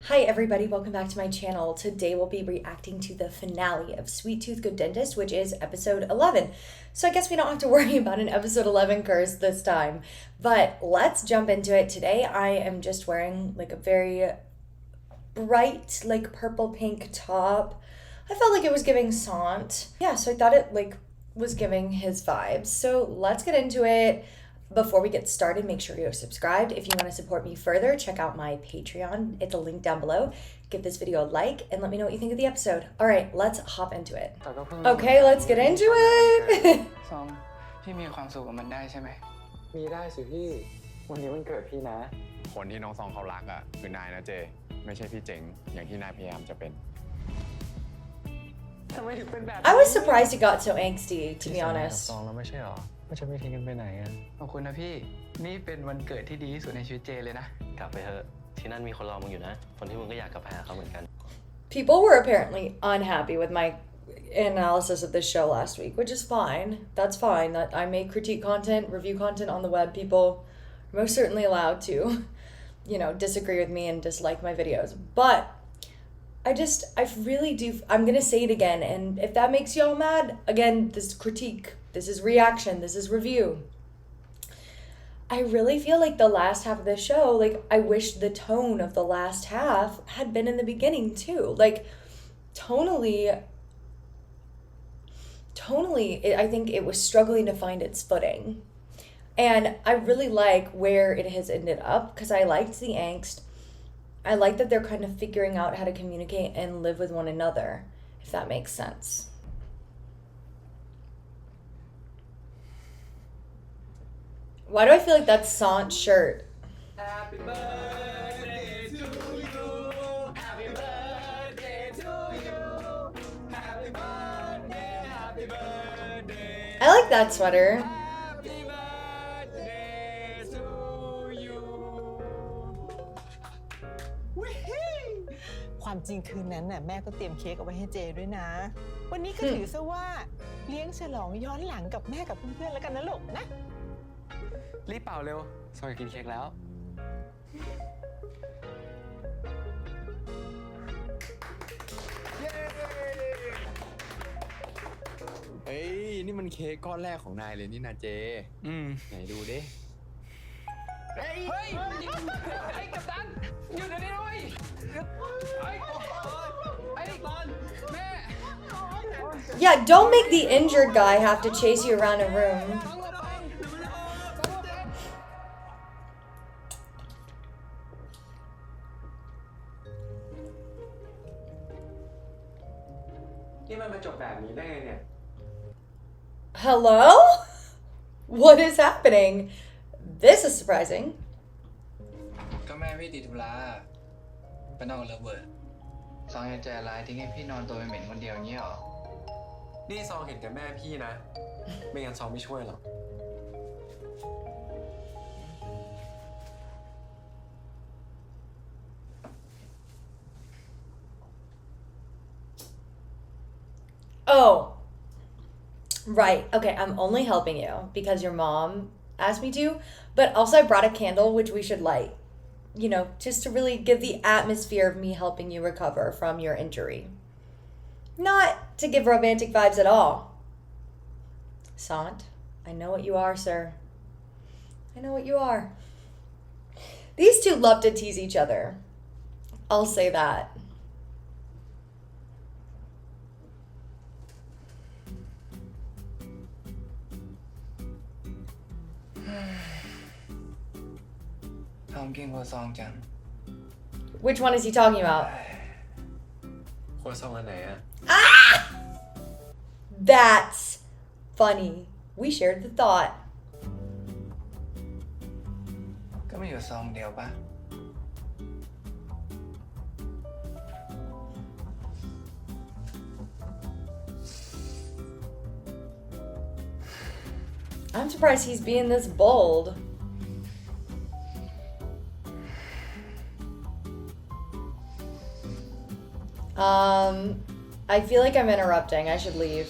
Hi everybody, welcome back to my channel. Today we'll be reacting to the finale of Sweet Tooth Good Dentist, which is episode 11. So I guess we don't have to worry about an episode 11 curse this time. But let's jump into it. Today I am just wearing like a very bright like purple pink top. I felt like it was giving Sant. Yeah, so I thought it like was giving his vibes. So let's get into it. Before we get started, make sure you're subscribed. If you want to support me further, check out my Patreon. It's a link down below. Give this video a like and let me know what you think of the episode. All right, let's hop into it. Okay, let's get into it. ซองพี่มีความสุขกับมันได้ใช่ไหมมีได้สิพี่วันนี้วันเกิดพี่นะคนที่น้องซองเขารักอ่ะคือนายนะเจไม่ใช่พี่เจ๋งอย่างที่นายพยายามจะเป็น ทำไมถึงเป็นแบบ I was surprised it got so angsty, to be honest. ซองแล้วไม่ใช่หรอไม่จะไม่ทิ้งกันไปไหนอ่ะขอบคุณนะพี่นี่เป็นวันเกิดที่ดีที่สุดในชีวิตเจเลยนะกลับไปเถอะที่นั่นมีคนรอมึงอยู่นะคนที่มึงก็อยากกลับไปหาเขาเหมือนกัน People were apparently unhappy with my analysis of this show last week, which is fine. That's fine. That I make critique content, review content on the web. People are most certainly allowed to, disagree with me and dislike my videos. But I really do. I'm going to say it again. And if that makes y'all mad, again, this is critique. This is reaction. This is review. I really feel like the last half of the show, like, I wish the tone of the last half had been in the beginning too. Like, tonally, I think it was struggling to find its footing. And I really like where it has ended up because I liked the angst. I like that they're kind of figuring out how to communicate and live with one another, if that makes sense. Why do I feel like that's Sant's shirt? Happy birthday to you Happy birthday to you Happy birthday Happy birthday I like that sweater. Happy birthday to you ความจริงคืนนั้นน่ะแม่ก็เตรียมเค้กเอาไว้ให้เจด้วยนะวันนี้ก็ถือซะว่าเลี้ยงฉลองย้อนหลังกับแม่กับเพื่อนๆแล้วกันนะลูกนะรีบเป่าเร็วซอยกินเค้กแล้วเฮ้ยนี่มันเค้กก้อนแรกของนายเลยนี่นาเจไหนดูดิเฮ้ยกัปตันอยู่เดี๋ยวนี้ด้วยไอ้กัปตันแม่ Yeah, don't make the injured guy have to chase you around a room. Hello? What is happening? This is surprising. ก็แม่พี่ติดธุระไปนอนกับระเบิดซองยังใจร้ายทิ้งให้พี่นอนตัวเหม็นคนเดียวอย่างเงี้ยหรอนี่ซองเห็นแต่แม่พี่นะไม่งั้นซองไม่ช่วยหรอก Oh, right. Okay, I'm only helping you because your mom asked me to, but also I brought a candle, which we should light, just to really give the atmosphere of me helping you recover from your injury. Not to give romantic vibes at all. Sant, I know what you are, sir. I know what you are. These two love to tease each other. I'll say that. Which one is he talking about? Ah! That's funny. We shared the thought. ก็ไม่อยู่ซองเดียวปะ I'm surprised he's being this bold. I feel like I'm interrupting. I should leave.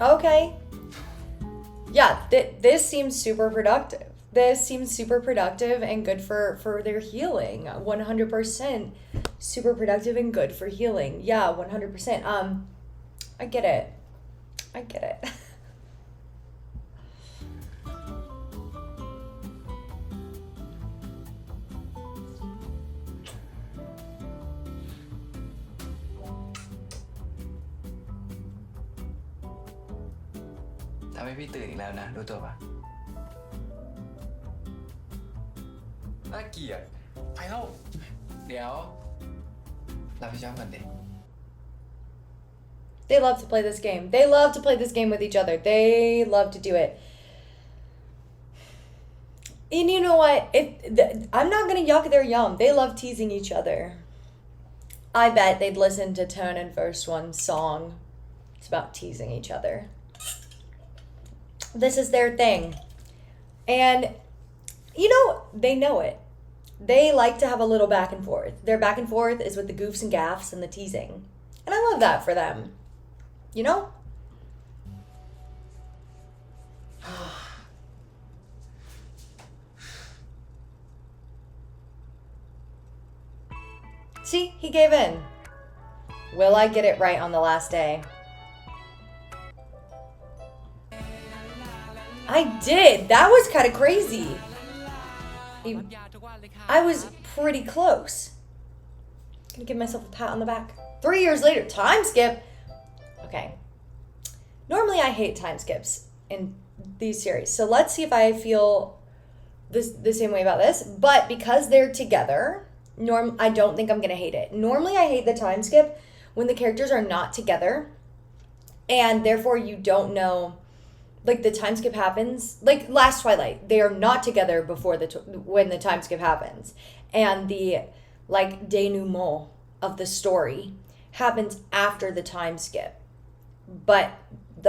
Okay. Yeah, this seems super productive. This seems super productive and good for their healing. 100% super productive and good for healing. Yeah, 100%. I get it. I get it. ทำให้พี่ตื่นอีกแล้วนะรู้ตัวปะน่าเกลียดไปแล้วเดี๋ยวเราไปจ้องกันดิ They love to play this game. They love to play this game with each other. They love to do it. And you know what? I'm not gonna yuck their yum. They love teasing each other. I bet they'd listen to Tone and Verse One's song. It's about teasing each other. This is their thing. And, you know, they know it. They like to have a little back and forth. Their back and forth is with the goofs and gaffs and the teasing. And I love that for them. You know? See, he gave in. Will I get it right on the last day? I did. That was kind of crazy. I was pretty close. Gonna give myself a pat on the back. 3 years later, time skip. Okay. Normally I hate time skips in these series. So let's see if I feel the same way about this. But because they're together, I don't think I'm gonna hate it. Normally I hate the time skip when the characters are not together. And therefore you don't know, like the time skip happens, like last Twilight, they are not together before when the time skip happens. And the like denouement of the story happens after the time skip. But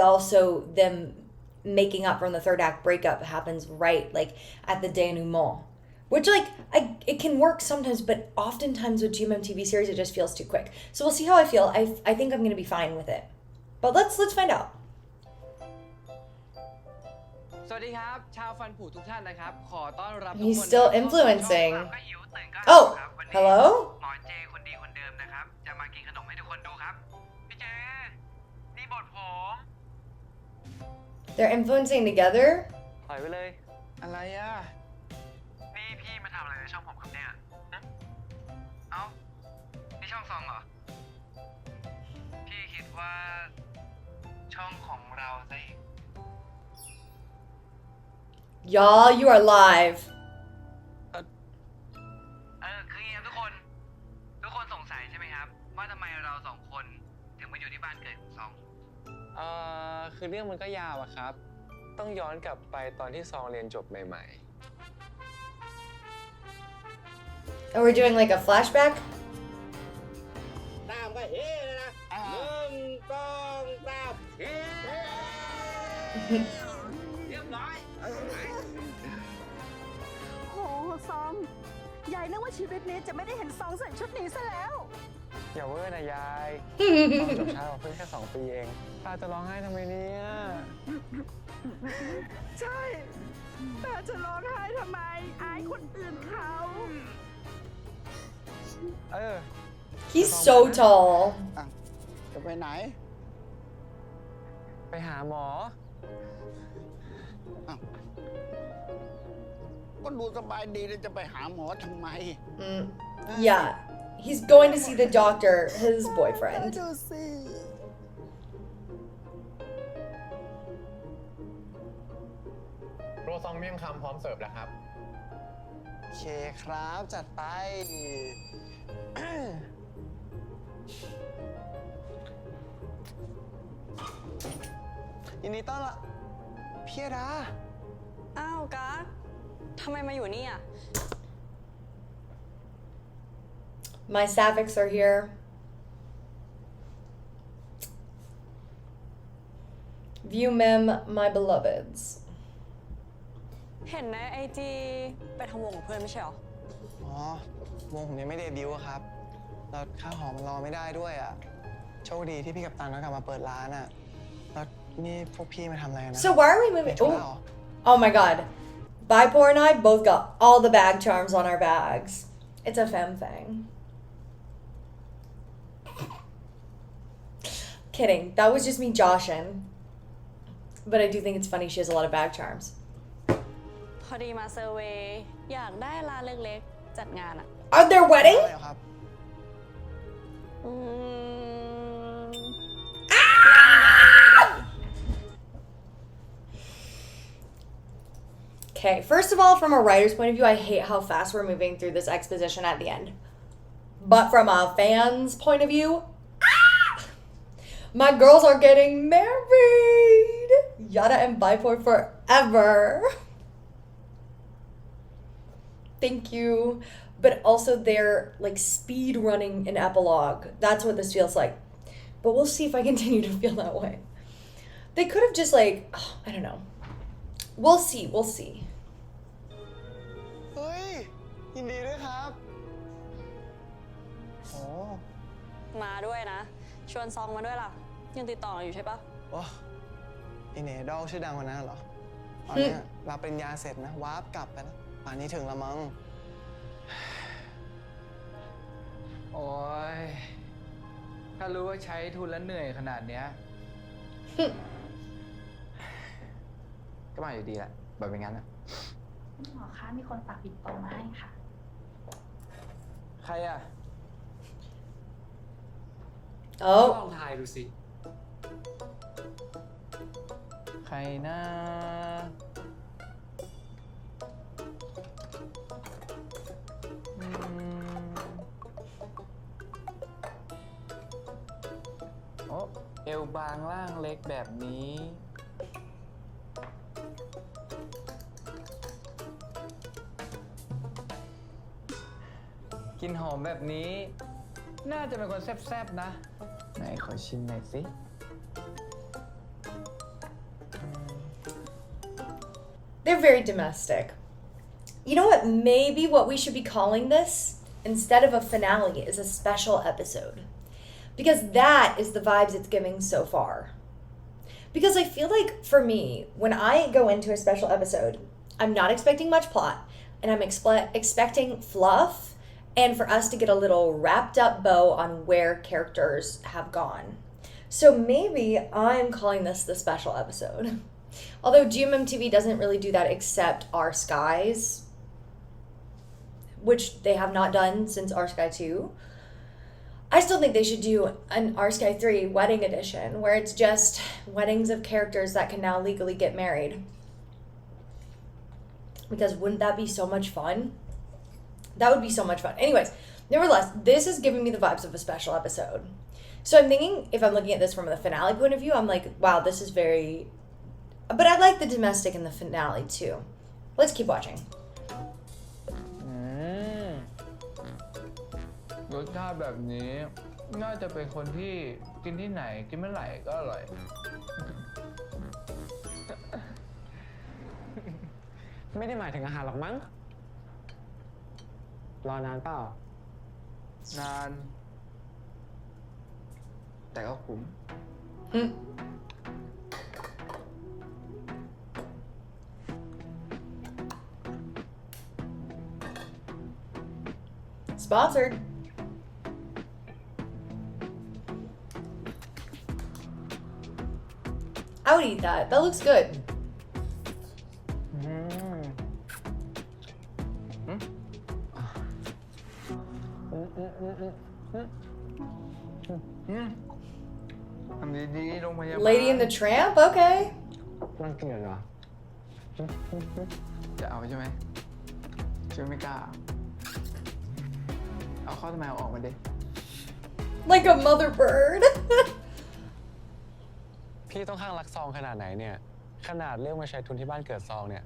also them making up from the third act breakup happens right like at the denouement. Which like it can work sometimes, but oftentimes with GMM TV series it just feels too quick. So we'll see how I feel. I think I'm gonna be fine with it. But let's find out. สวัสดีครับชาวฟันผุทุกท่านนะครับขอต้อนรับทุกคน He's still influencing. ก็หิวตื่นก็ Oh, ครับวันนี้ hello? หมอเจคนดีคนเดิมนะครับจะมากินขนมให้ทุกคนดูครับพี่เจนี่บทผม They're influencing together? ถอยไปเลย อะไรอ่ะ นี่พี่มาทำอะไรในช่องผมครับเนี่ยเอ้านี่ช่องซองเหรอพี่คิดว่าช่องของเราซะอีก Y'all, you are live. คืออย่างนี้ทุกคนสงสัยใช่ไหมครับว่าทำไมเราสองคนถึงมาอยู่ที่บ้านเกิดของซอง คือเรื่องมันก็ยาวอะครับ ต้องย้อนกลับไปตอนที่ซองเรียนจบใหม่ And we're doing like a flashback? ตามก็เฮ้เลยนะ1 2 3เฮ้เรียบร้อย โหซองยายนึกว่าชีวิตนี้จะไม่ได้เห็นซองใส่ชุดนี้ซะแล้ว ๆ อย่าเวอร์นะยายจบช้ากว่าเพิ่งแค่2 ปีเองตาจะร้องไห้ทำไมเนี่ย ใช่แต่จะร้องไห้ทำไมอายคนอื่นเขา He's so tall. จะไปไหน ไปหาหมอ ก็ดูสบายดีแล้วจะไปหาหมอทำไม Yeah. He's going to see the doctor, his boyfriend. ดูสิ โรซองเมี่ยงคำพร้อมเสิร์ฟแล้วครับ โอเคครับจัดไป ยินดีต้อนรับพี่ดา อ้าวกั๊กทำไมมาอยู่นี่อ่ะ My Sapphics are here. View mem, my beloveds. เห็นในไอจีไปทำวงกับเพื่อนไม่ใช่หรอ อ๋อ วงผมยังไม่เดบิวต์อะครับ แล้วข้าวหอมรอไม่ได้ด้วยอ่ะ โชคดีที่พี่กัปตันเขากลับมาเปิดร้านอ่ะ แล้ว นี่พวกพี่มาทำอะไรนะ So why are we ไป moving? ธุระเหรอ Oh my god. Bipor and I both got all the bag charms on our bags. It's a femme thing. Kidding. That was just me joshing. But I do think it's funny she has a lot of bag charms. พอดีมาเซอร์เวย์อยากได้ร้านเล็กๆ จัดงานอะ Are there อะไร wedding? เหรอครับ อืม Okay, first of all, from a writer's point of view, I hate how fast we're moving through this exposition at the end. But from a fan's point of view, my girls are getting married. Yada and Bipor forever. Thank you. But also they're like speed running an epilogue. That's what this feels like. But we'll see if I continue to feel that way. They could have just like, I don't know. We'll see. We'll see. เฮ้ย ยินดีด้วยครับโอ้ มาด้วยนะ ชวนซองมาด้วยล่ะ ยังติดต่ออยู่ใช่ปะ โอ้ไอเนดอลชื่อดังคนนั้นเหรอ ตอนเนี้ยรับปริญญาเสร็จนะ วาร์ปกลับไปแล้ว ป่านนี้ถึงละมั้ง โอ้ย ถ้ารู้ว่าใช้ทุนแล้วเหนื่อยขนาดเนี้ย ก็มาอยู่ดีแหละแบบเป็นงั้นอะ หมอคะมีคนฝากปิดโตมาให้ค่ะ ใครอะ Oh. ลองทายดูสิ ใครนะโอ้เอวบางล่างเล็กแบบนี้ กินหอมแบบนี้ น่าจะเป็นคนแซ่บๆนะ ไหนขอชิมหน่อยสิ They're very domestic. You know what? Maybe what we should be calling this, instead of a finale, is a special episode. Because that is the vibes it's giving so far. Because I feel like, for me, when I go into a special episode, I'm not expecting much plot, and I'm expecting fluff, and for us to get a little wrapped up bow on where characters have gone. So maybe I'm calling this the special episode. Although GMMTV doesn't really do that except Our Skies, which they have not done since Our Sky 2. I still think they should do an Our Sky 3 wedding edition where it's just weddings of characters that can now legally get married. Because wouldn't that be so much fun? That would be so much fun. Anyways, nevertheless, this is giving me the vibes of a special episode. So I'm thinking, if I'm looking at this from the finale point of view, I'm like, wow, this is very... But I like the domestic in the finale too. Let's keep watching. รสชาติแบบนี้น่าจะเป็นคนที่กินที่ไหนกินเมื่อไหร่ก็อร่อย ไม่ได้หมายถึงอาหารหรอกมั้ง รอนานเปล่า นาน แต่ก็คุ้ม Sponsored. I would eat that. That looks good. Lady and the Tramp? Okay. มันเกลียดเหรอ จะเอาใช่ไหมช่วยไม่กล้า เอาข้อทำไมเอาออกมาดิ Like a mother bird. พี่ต้องข้างรักซองขนาดไหนเนี่ย ขนาดเลือกมาใช้ทุนที่บ้านเกิดซองเนี่ย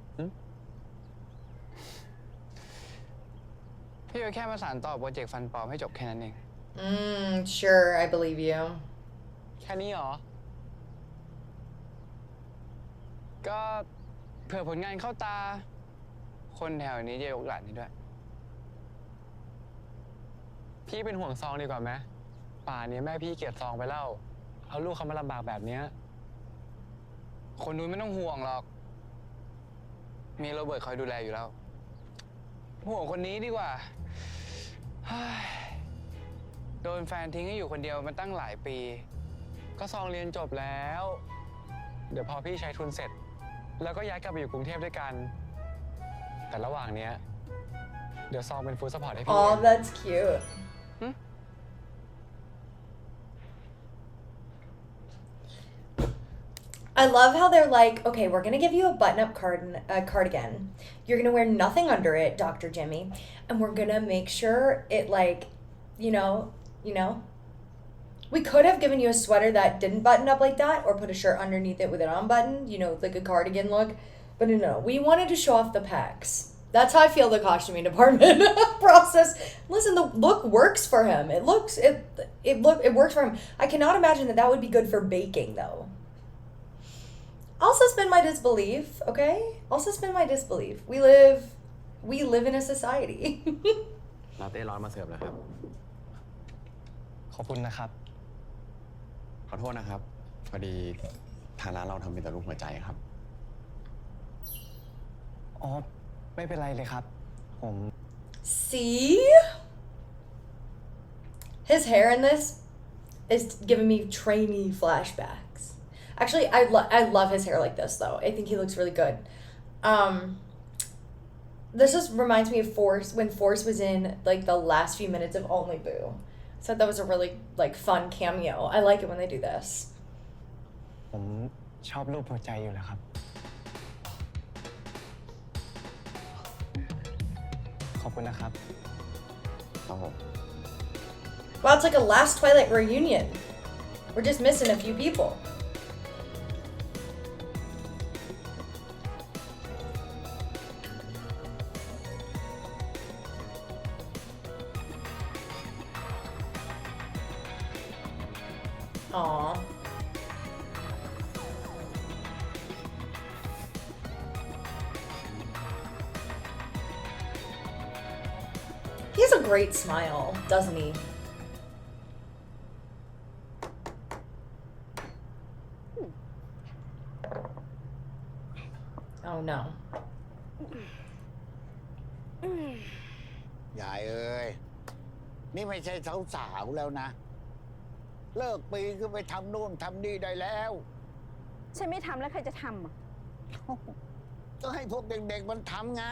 พี่ก็แค่มาสานต่อโปรเจกต์ฟันปลอมให้จบแค่นั้นเอง Sure, I believe you. แค่นี้เหรอ ก็เผื่อผลงานเข้าตา คนแถวนี้จะยกหลานให้ด้วย พี่เป็นห่วงซองดีกว่าไหม ป่านี้แม่พี่เกลียดซองไปแล้วเอาลูกเขามาลำบากแบบเนี้ย คนนู้นไม่ต้องห่วงหรอก มีโรเบิร์ตคอยดูแลอยู่แล้ว ห่วงคนนี้ดีกว่า โดนแฟนทิ้งให้อยู่คนเดียวมาตั้งหลายปี ก็ซองเรียนจบแล้ว เดี๋ยวพอพี่ใช้ทุนเสร็จ แล้วก็ย้ายกลับไปอยู่กรุงเทพด้วยกัน แต่ระหว่างเนี้ยเดี๋ยวซองเป็นฟู้ดซัพพอร์ตให้พี่ Oh, that's cute. I love how they're like, okay, we're gonna give you a button-up cardigan. You're gonna wear nothing under it, Dr. Jimmy, and we're gonna make sure it like, you know. We could have given you a sweater that didn't button up like that, or put a shirt underneath it with it unbuttoned, like a cardigan look. But no, we wanted to show off the pecs. That's how I feel the costuming department process. Listen, the look works for him. It works for him. I cannot imagine that would be good for baking though. I'll suspend my disbelief, okay? I'll suspend my disbelief. We live in a society. ลาเต้ร้อนมาเสิร์ฟแล้วครับ ขอบคุณนะครับ ขอโทษนะครับ พอดีทางร้านเราทำเป็นแต่รูปหัวใจครับ อ๋อ ไม่เป็นไรเลยครับ ผม See? His hair in this is giving me trainee flashbacks. Actually, I love his hair like this though. I think he looks really good. This just reminds me of Force when Force was in like the last few minutes of Only Boo. So that was a really like fun cameo. I like it when they do this. ผมชอบรูปหัวใจอยู่แล้วครับ ขอบคุณนะครับ ครับผม Wow, it's like a last Twilight reunion. We're just missing a few people. Aww. He has a great smile, doesn't he? Oh no. ยายเอ้ย นี่ไม่ใช่สาวๆแล้วนะ เลิกปีนขึ้นไปทำนู่นทำนี่ได้แล้ว ฉันไม่ทำแล้วใครจะทำอ่ะ ก็ให้พวกเด็กๆมันทำไง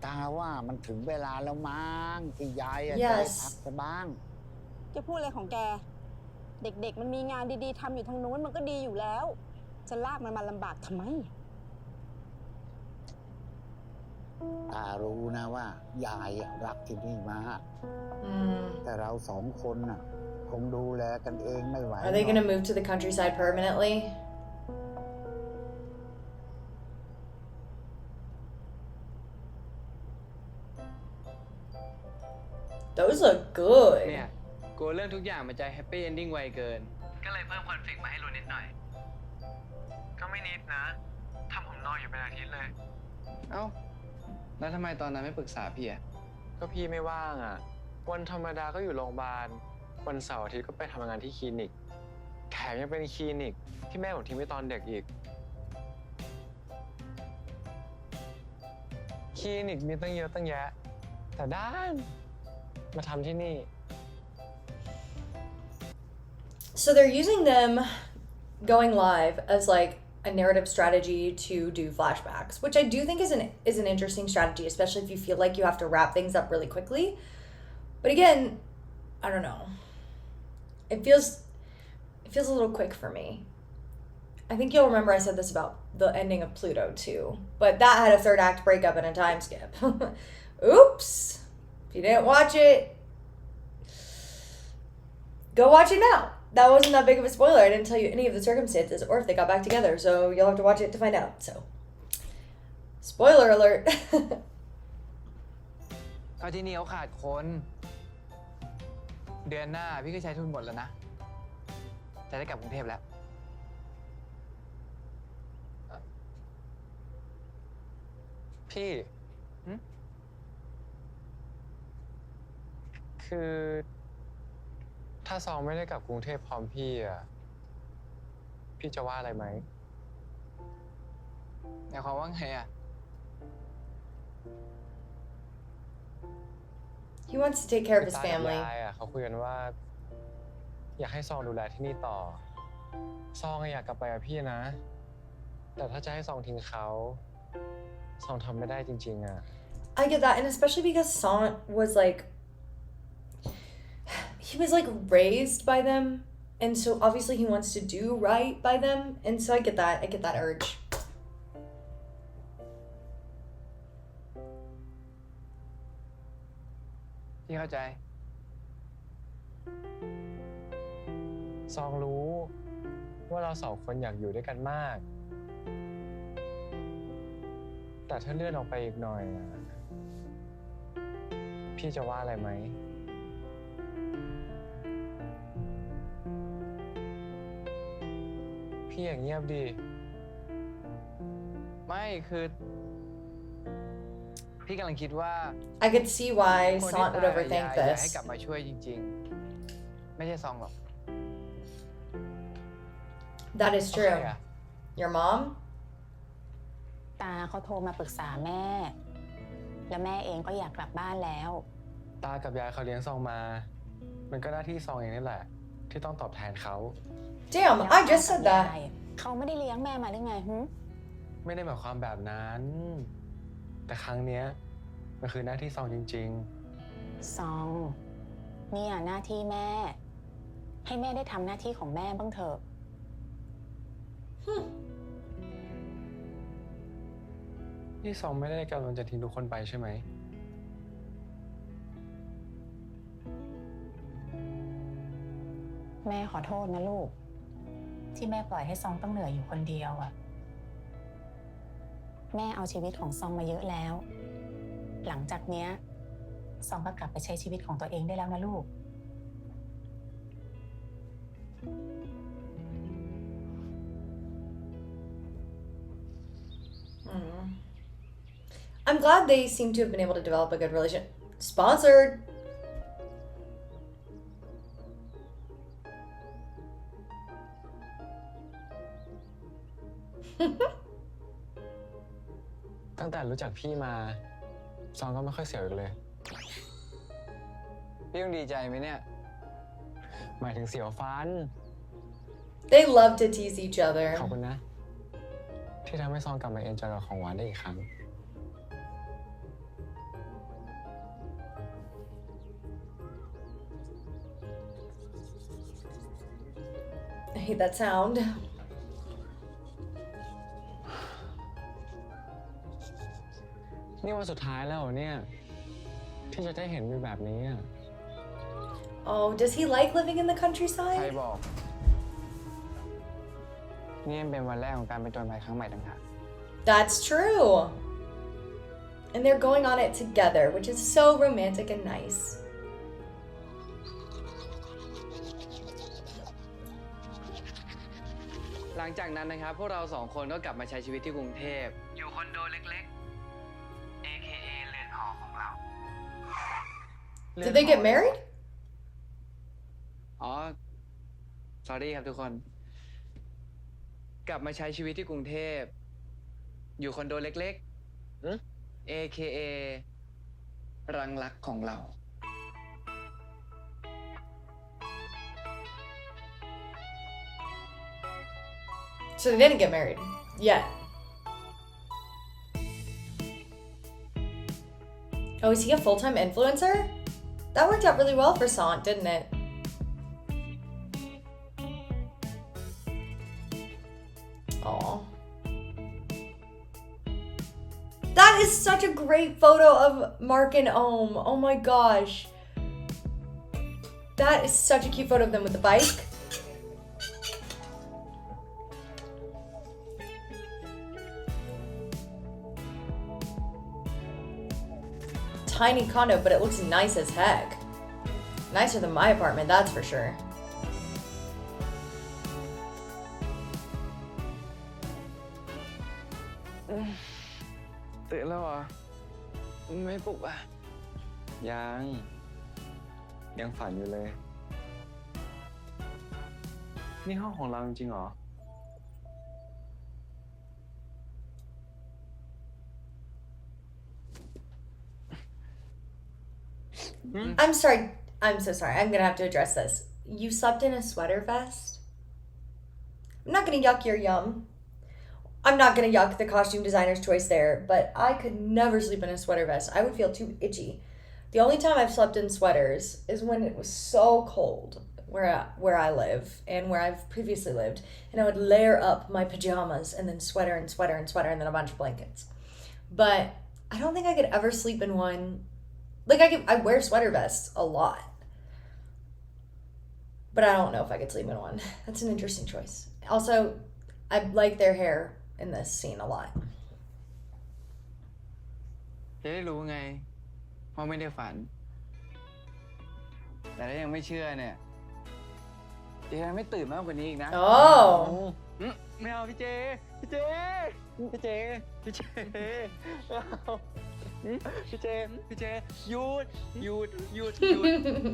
ตาว่ามันถึงเวลาแล้วมั้งที่ยายจะได้พักซะบ้าง แกพูดอะไรของแก เด็กๆมันมีงานดีๆทำอยู่ทางนู้นมันก็ดีอยู่แล้ว จะลากมันมาลำบากทำไม ตารู้นะว่ายายรักที่นี่มาก แต่เราสองคนน่ะคงดูแลกันเองไม่ไหว Are they gonna move to the countryside permanently? Those look good. เนี่ยกลัวเรื่องทุกอย่างมันจะแฮปปี้เอนดิ้งไวเกิน ก็เลยเพิ่มคอนฟ lict มาให้รู้นิดหน่อย ก็ไม่นิดนะทำผมนอนอยู่เป็นอาทิตย์เลย เอ้า แล้วทำไมตอนนั้นไม่ปรึกษาพี่อ่ะ ก็พี่ไม่ว่างอ่ะ วันธรรมดาก็อยู่โรงพยาบาล วันเสาร์อาทิตย์ก็ไปทำงานที่คลินิก แถมยังเป็นคลินิกที่แม่ผมทิ้งไว้ตอนเด็กอีก คลินิกมีตั้งเยอะตั้งแยะ แต่ด้านมาทำที่นี่ So they're using them going live as like a narrative strategy to do flashbacks, which I do think is an interesting strategy, especially if you feel like you have to wrap things up really quickly. But again, I don't know. It feels a little quick for me. I think you'll remember I said this about the ending of Pluto too, but that had a third act breakup and a time skip. Oops. If you didn't watch it, go watch it now. That wasn't that big of a spoiler. I didn't tell you any of the circumstances or if they got back together, so you'll have to watch it to find out. So, spoiler alert. ก็ที่นี่เขาขาดคน เดือนหน้าพี่ก็ใช้ทุนหมดแล้วนะ จะได้กลับกรุงเทพแล้ว พี่คือถ้าซองไม่ได้กลับกรุงเทพพร้อมพี่อ่ะ พี่จะว่าอะไรไหม หมายความว่าไงอ่ะ He wants to take care of his ตากับ family. ยายอ่ะเขาคุยกันว่า อยากให้ซองดูแลที่นี่ต่อ ซองอยากกลับไปกับพี่นะ แต่ถ้าจะให้ซองทิ้งเขาซองทำไม่ได้จริงๆอ่ะ I get that, and especially because Sant was like, he was like raised by them, and so obviously he wants to do right by them, and so I get that urge. พี่เข้าใจ ซองรู้ว่าเราสองคนอยากอยู่ด้วยกันมาก แต่ถ้าเลื่อนออกไปอีกหน่อยอะพี่จะว่าอะไรไหม พี่อย่างเงียบดี ไม่คือ พี่กำลังคิดว่า I could see why คนที่ Sant would ตาย overthink อยากให้ this. กลับมาช่วยจริงๆ ไม่ใช่ซองหรอก That is โอ true. เคอะ Your mom? ตาเขาโทรมาปรึกษาแม่ แล้วแม่เองก็อยากกลับบ้านแล้ว ตากับยายเขาเลี้ยงซองมา มันก็หน้าที่ซองเองนี่แหละ ที่ต้องตอบแทนเขา Damn, I just said that. เขาไม่ได้เลี้ยงแม่มาหรือไงหึ ไม่ได้หมายความแบบนั้น แต่ครั้งเนี้ยมันคือหน้าที่ซองจริง ซองเนี่ยหน้าที่แม่ ให้แม่ได้ทำหน้าที่ของแม่บ้างเถอะ ๆ นี่ซองไม่ได้กำลังจะทิ้งทุกคนไปใช่ไหม แม่ขอโทษนะลูก ที่แม่ปล่อยให้ซองต้องเหนื่อยอยู่คนเดียวอะแม่เอาชีวิตของซองมาเยอะแล้ว หลังจากเนี้ยซองก็กลับไปใช้ชีวิตของตัวเองได้แล้วนะลูก I'm glad they seem to have been able to develop a good relationship. Sponsored. Hmm. ตั้งแต่รู้จักพี่มา ซองก็ไม่ค่อยเสียวอีกเลย พี่ต้องดีใจไหมเนี่ย หมายถึงเสียวฟัน They love to tease each other. ขอบคุณนะ ที่ทำให้ซองกลับมาเอนจอยกับของหวานได้อีกครั้ง I hate that sound. นี่วันสุดท้ายแล้วเหรอเนี่ย ที่จะได้เห็นวิวแบบนี้อะ Oh, does he like living in the ใคร countryside? บอก นี่เป็นวันแรกของการไปจอยภัยครั้งใหม่ต่างหาก That's true. And they're going on it together, which is so romantic and nice. หลังจากนั้นนะครับ พวกเราสองคนก็กลับมาใช้ชีวิตที่กรุงเทพ อยู่คอนโดเล็กๆ AKA เรือนหอของเรา Did they get married? อ๋อ sorry ครับทุกคน กลับมาใช้ชีวิตที่กรุงเทพ อยู่คอนโดเล็กๆ AKA รังรักของเรา So they didn't get married yet. Oh, is he a full-time influencer? That worked out really well for Sant, didn't it? Aw. That is such a great photo of Mark and Ohm. Oh my gosh. That is such a cute photo of them with the bike. Tiny condo, but it looks nice as heck. Nicer than my apartment, that's for sure. ตื่นแล้วเหรอ ไม่ปลุกอ่ะ ยังฝันอยู่เลย นี่ห้องของเราจริงๆเหรอ I'm sorry. I'm so sorry. I'm gonna have to address this. You slept in a sweater vest? I'm not gonna yuck your yum. I'm not gonna yuck the costume designer's choice there, but I could never sleep in a sweater vest. I would feel too itchy. The only time I've slept in sweaters is when it was so cold where I live and where I've previously lived, and I would layer up my pajamas and then sweater and sweater and sweater and then a bunch of blankets. But I don't think I could ever sleep in one. Like I wear sweater vests a lot, but I don't know if I could sleep in one. That's an interesting choice. Also, I like their hair in this scene a lot. จะได้รู้ไงว่าไม่ได้ฝัน แต่ถ้ายังไม่เชื่อเนี่ยจะยังไม่ตื่นมากกว่านี้อีกนะ Oh. ไม่เอาพี่เจพี่เจพี่เจพี่เจพี่เจพี่เจหยุดหยุดหยุดหยุด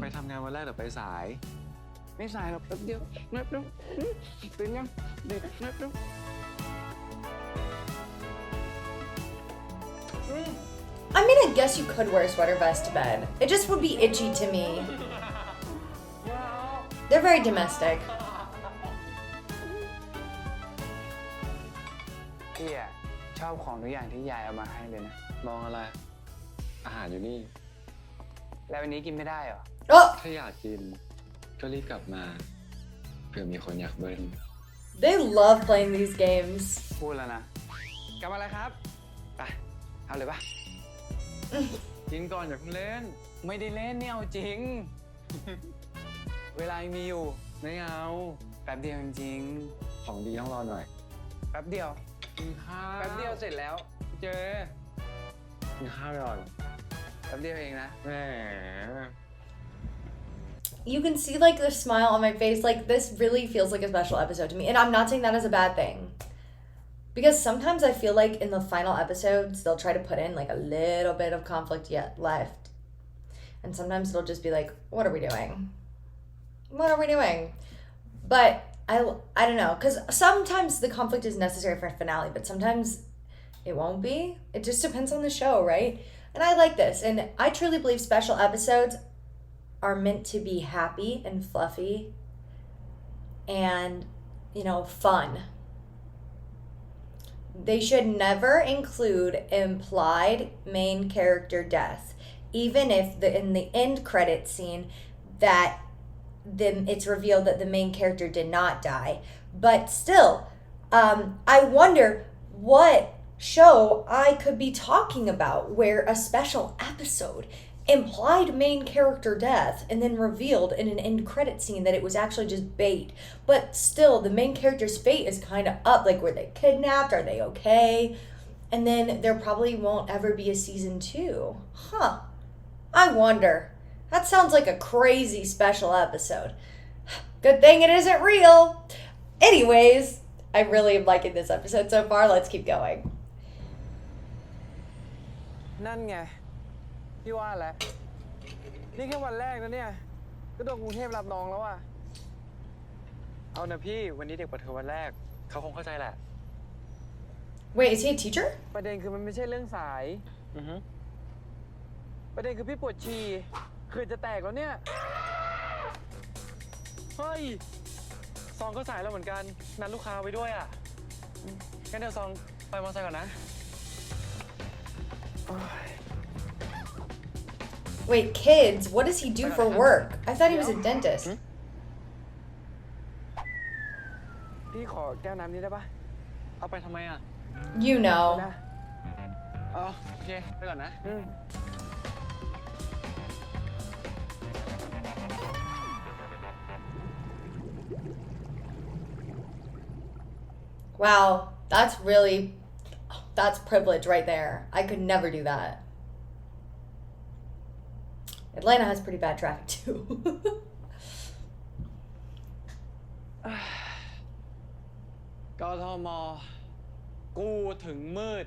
ไปทำงานวันแรกแต่ไปสาย ไม่สายหรอกแป๊บเดียวแป๊บเดียวตื่นยังเด็กแป๊บเดียว I mean, I guess you could wear a sweater vest to bed. It just would be itchy to me. They're very domestic. พี่อะชอบของทุกอย่างที่ยายเอามาให้เลยนะ มองอะไร อาหารอยู่นี่ แล้ววันนี้กินไม่ได้เหรอ Oh, ถ้าอยากกินก็รีบกลับมาเผื่อมีคนอยากเบิ้ล they love playing these games. พูดแล้วนะ กลับมาแล้วครับ ไป เอาเลยปะ กินก่อนอย่าเพิ่งเล่น ไม่ได้เล่นเนี่ยเอาจริง เวลายังมีอยู่ ไม่เอา แป๊บเดียวจริง ของดีต้องรอหน่อย ๆแป๊บเดียว กินข้าว แป๊บเดียวเสร็จแล้วเจอ กินข้าวก่อน แป๊บเดียวเองนะ แหม You can see like the smile on my face. Like this really feels like a special episode to me. And I'm not saying that as a bad thing. Because sometimes I feel like in the final episodes, they'll try to put in like a little bit of conflict yet left. And sometimes it'll just be like, what are we doing? What are we doing? But I don't know. Because sometimes the conflict is necessary for a finale, but sometimes it won't be. It just depends on the show, right? And I like this. And I truly believe special episodes are meant to be happy and fluffy and, you know, fun. They should never include implied main character death, even if in the end credit scene that it's revealed that the main character did not die. But still, I wonder what show I could be talking about where a special episode implied main character death and then revealed in an end credit scene that it was actually just bait. But still, the main character's fate is kind of up. Like, were they kidnapped? Are they okay? And then there probably won't ever be a season 2. Huh. I wonder. That sounds like a crazy special episode. Good thing it isn't real. Anyways, I really am liking this episode so far. Let's keep going. นั่นไง พี่ว่าแหละ นี่แค่วันแรกนะเนี่ย ก็โดนกรุงเทพรับน้องแล้วอ่ะ เอานะพี่ วันนี้เด็กเปิดเทอมวันแรก เขาคงเข้าใจแหละ Wait, is he a teacher? ประเด็นคือมันไม่ใช่เรื่องสาย ประเด็นคือพี่ปวดฉี่คือจะแตกแล้วเนี่ย เฮ้ย ซองก็สายแล้วเหมือนกัน นัดลูกค้าไว้ด้วยอ่ะ งั้นเดี๋ยวซองไปมอเตอร์ไซค์ก่อนนะ Wait, kids, what does he do for work? I thought he was a dentist. พี่ขอแก้วน้ำนี้ได้ปะ เอาไปทำไมอ่ะ You know. นะ อ๋อโอเค ไปก่อนนะ Wow, that's privilege right there. I could never do that. Atlanta has pretty bad traffic too. กทม กูถึงมืด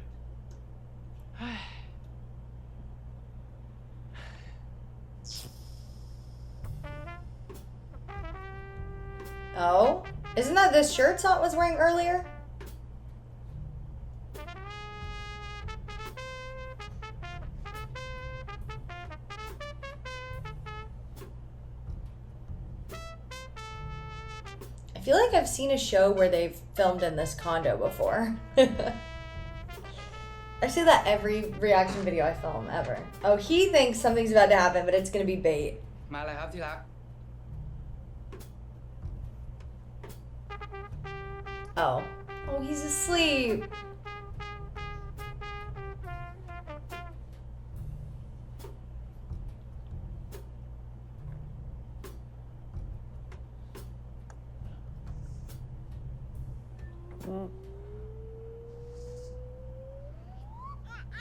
Oh? Isn't that the shirt Salt was wearing earlier? feel like I've seen a show where they've filmed in this condo before. I say that every reaction video I film ever. Oh, he thinks something's about to happen, but it's gonna be bait. มาเลยครับที่รัก Oh. Oh, he's asleep.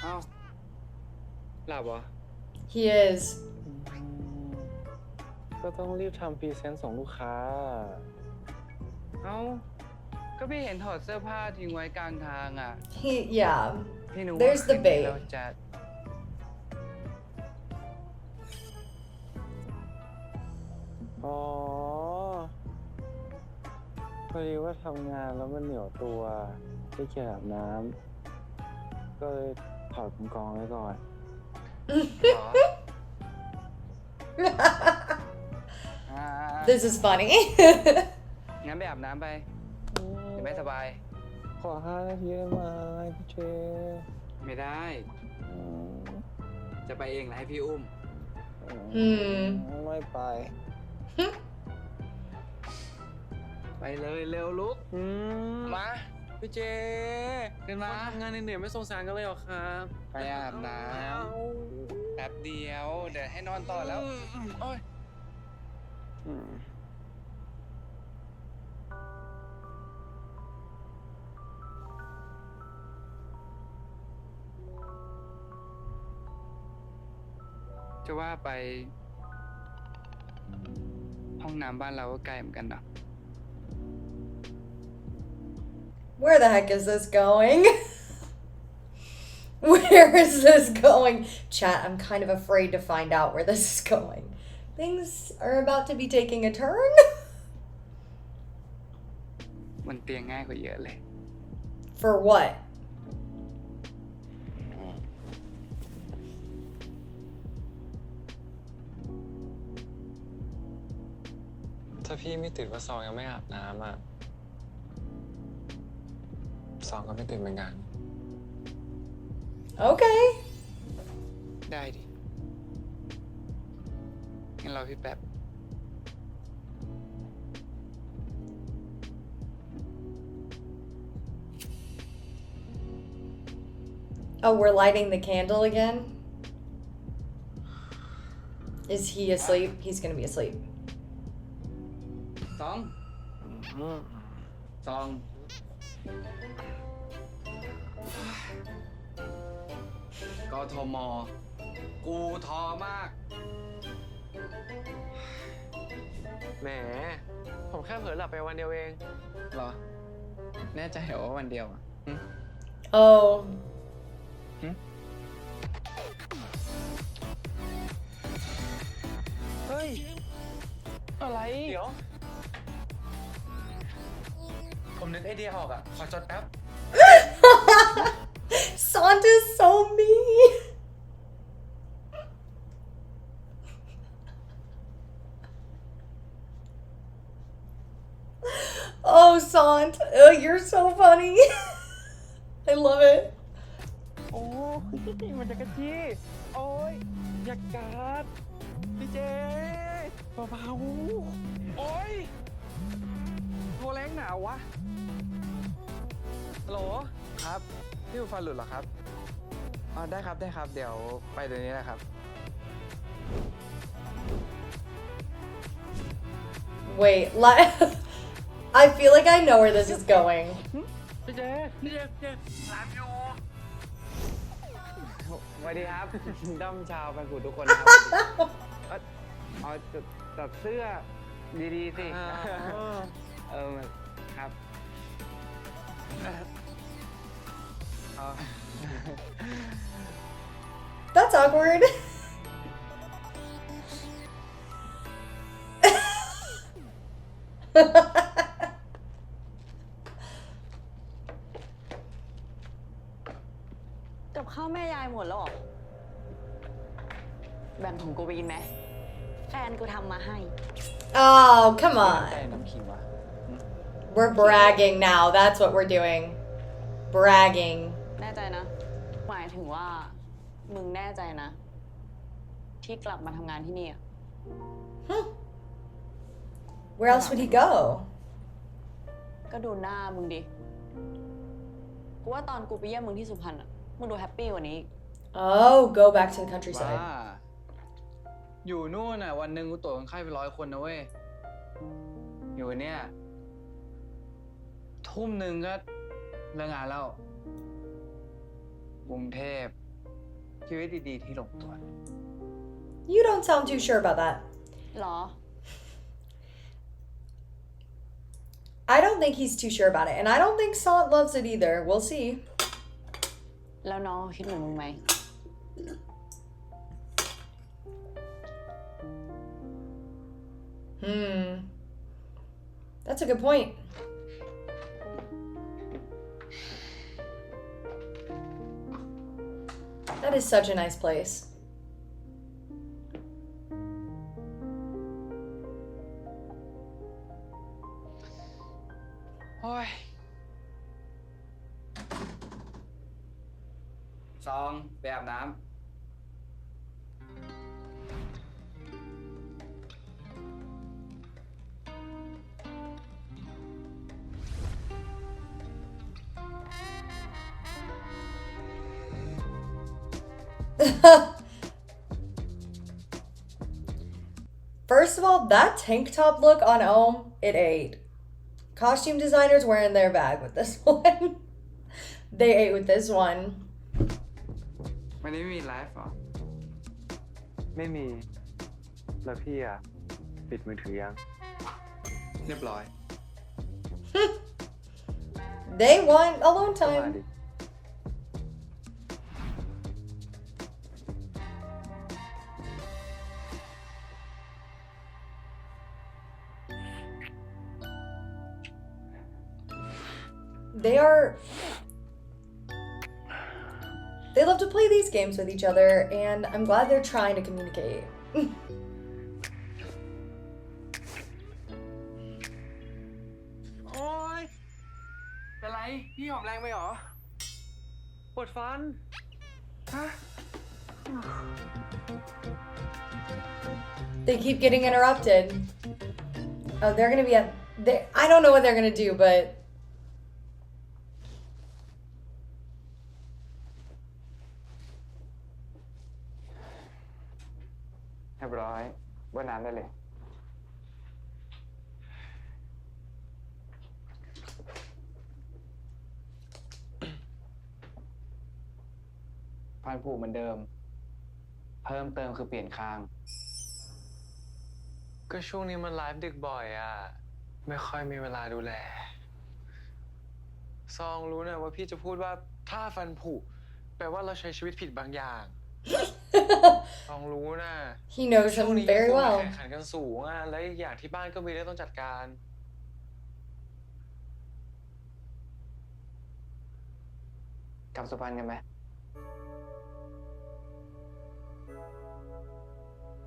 Oh. หลับเหรอ He is. ก็ต้องรีบทำพรีเซนต์ส่งลูกค้า เอ้า ก็พี่เห็นถอดเสื้อผ้าทิ้งไว้กลางทางอ่ะ Yeah. พี่นึกว่า There's the คืนนี้ bait. เราจะ อ๋อ พอดีว่าทำงานแล้วมันเหนียวตัวที่เกียจอาบน้ำ ก็เลยถอดกองไว้ก่อน This is funny. งั้นไปอาบน้ำไปเดี๋ยวไม่สบาย ขอ5 นาทีได้ไหมพี่เจ ไม่ได้ จะไปเองนะให้พี่อุ้ม ไม่ไป ไปเลยเร็วลุก มา พี่เจขึ้นมาทำงานเหนื่อยไม่สงสารกันเลยหรอครับ ไปอาบน้ำแป๊บเดียว เดี๋ยวให้นอนต่อแล้ว โอ้ยจะว่าไป ห้องน้ำบ้านเราก็ไกลเหมือนกันนะ Where the heck is this going? Where is this going? Chat, I'm kind of afraid to find out where this is going. Things are about to be taking a turn. มันเตียงง่ายกว่าเยอะเลย For what? ถ้าพี่ไม่ตื่นว่าซองยังไม่อาบน้ำอ่ะซองก็ไม่ตื่นเหมือนกัน Okay. ได้ดิ งั้นรอพี่แป๊บ Oh, we're lighting the candle again? Is he asleep? He's gonna be asleep. ซองกทม กูท้อมาก แหม ผมแค่เผลอหลับไปวันเดียวเองเหรอ แน่ใจเหรอว่าวันเดียวอ่ะ Oh. เฮ้ย อะไร เดี๋ยว ผมนึกไอเดียออกอ่ะ ขอจดแป๊บ Santa's so mean. Oh, Sant. Oh, you're so funny. I love it. โอ้ยมันจะกระจี้โอ้ยอยากกัดพี่เจเบาๆโอ้ยโทรแรงหนาววะฮัลโหลครับ พี่ฟันหลุดเหรอครับอ๋อได้ครับ ได้ครับ เดี๋ยวไปเดี๋ยวนี้แหละครับ Wait, I feel like I know where this is going. พี่เจร้านอยู่สวัสดีครับ ด้อมชาวแฟนกูทุกคนนะครับเอาจัดเสื้อดีๆสิครับ That's awkward.กับข้าวแม่ยายหมดแล้วหรอ แบ่งของกูไปกินไหมแฟนกูทำมาให้ Oh, come ใจ on. น้ำขิงวะ We're bragging now. That's what we're doing. Bragging. แน่ใจนะ หมายถึงว่ามึงแน่ใจนะ ที่กลับมาทำงานที่นี่ Where else would he go? ก็ดูหน้ามึงดิ กูว่าตอนกูไปเยี่ยมมึงที่สุพรรณอะมึงดูแฮปปี้กว่านี้ Oh, go back to the บ้า countryside. อยู่นู่นน่ะวันหนึ่งกูตรวจคนไข้ไป100 คนนะเว้ย อยู่เนี่ยทุ่มหนึ่งก็เลิกงานแล้วกรุงเทพชีวิตดีๆที่ลงตัว You don't sound too sure about that. หรอ I don't think he's too sure about it, and I don't think Sant loves it either. We'll see. แล้วน้องคิดเหมือนมึงไหม That's a good point. That is such a nice place. โอ้ยซองไปอาบน้ำ First of all, that tank top look on Ohm, it ate. Costume designers wearing their bag with this one. They ate with this one. วันนี้มีไลฟ์เหรอ ไม่มี แล้วพี่อะปิดมือถือยัง เรียบร้อย They want alone ก็มา time. ดิ They love to play these games with each other, and I'm glad they're trying to communicate. โอ๊ย เป็นไร พี่หอมแรงไปเหรอ ปวดฟัน ฮะ They keep getting interrupted. Oh, they're gonna be I don't know what they're gonna do, but เรียบร้อยว่าน้ำได้เลย ฟันผุเหมือนเดิม เพิ่มเติมคือเปลี่ยนข้าง ก็ช่วงนี้มันไลฟ์ดึกบ่อยอ่ะ ไม่ค่อยมีเวลาดูแล ซองรู้นะว่าพี่จะพูดว่าถ้าฟันผุแปลว่าเราใช้ชีวิตผิดบางอย่าง ซองรู้นะ he knows ช่วง him นี้ very คน well. แข่งขันกันสูงอ่ะ และอีกอย่างที่บ้านก็มีเรื่องต้องจัดการ กลับสุพรรณกันไหม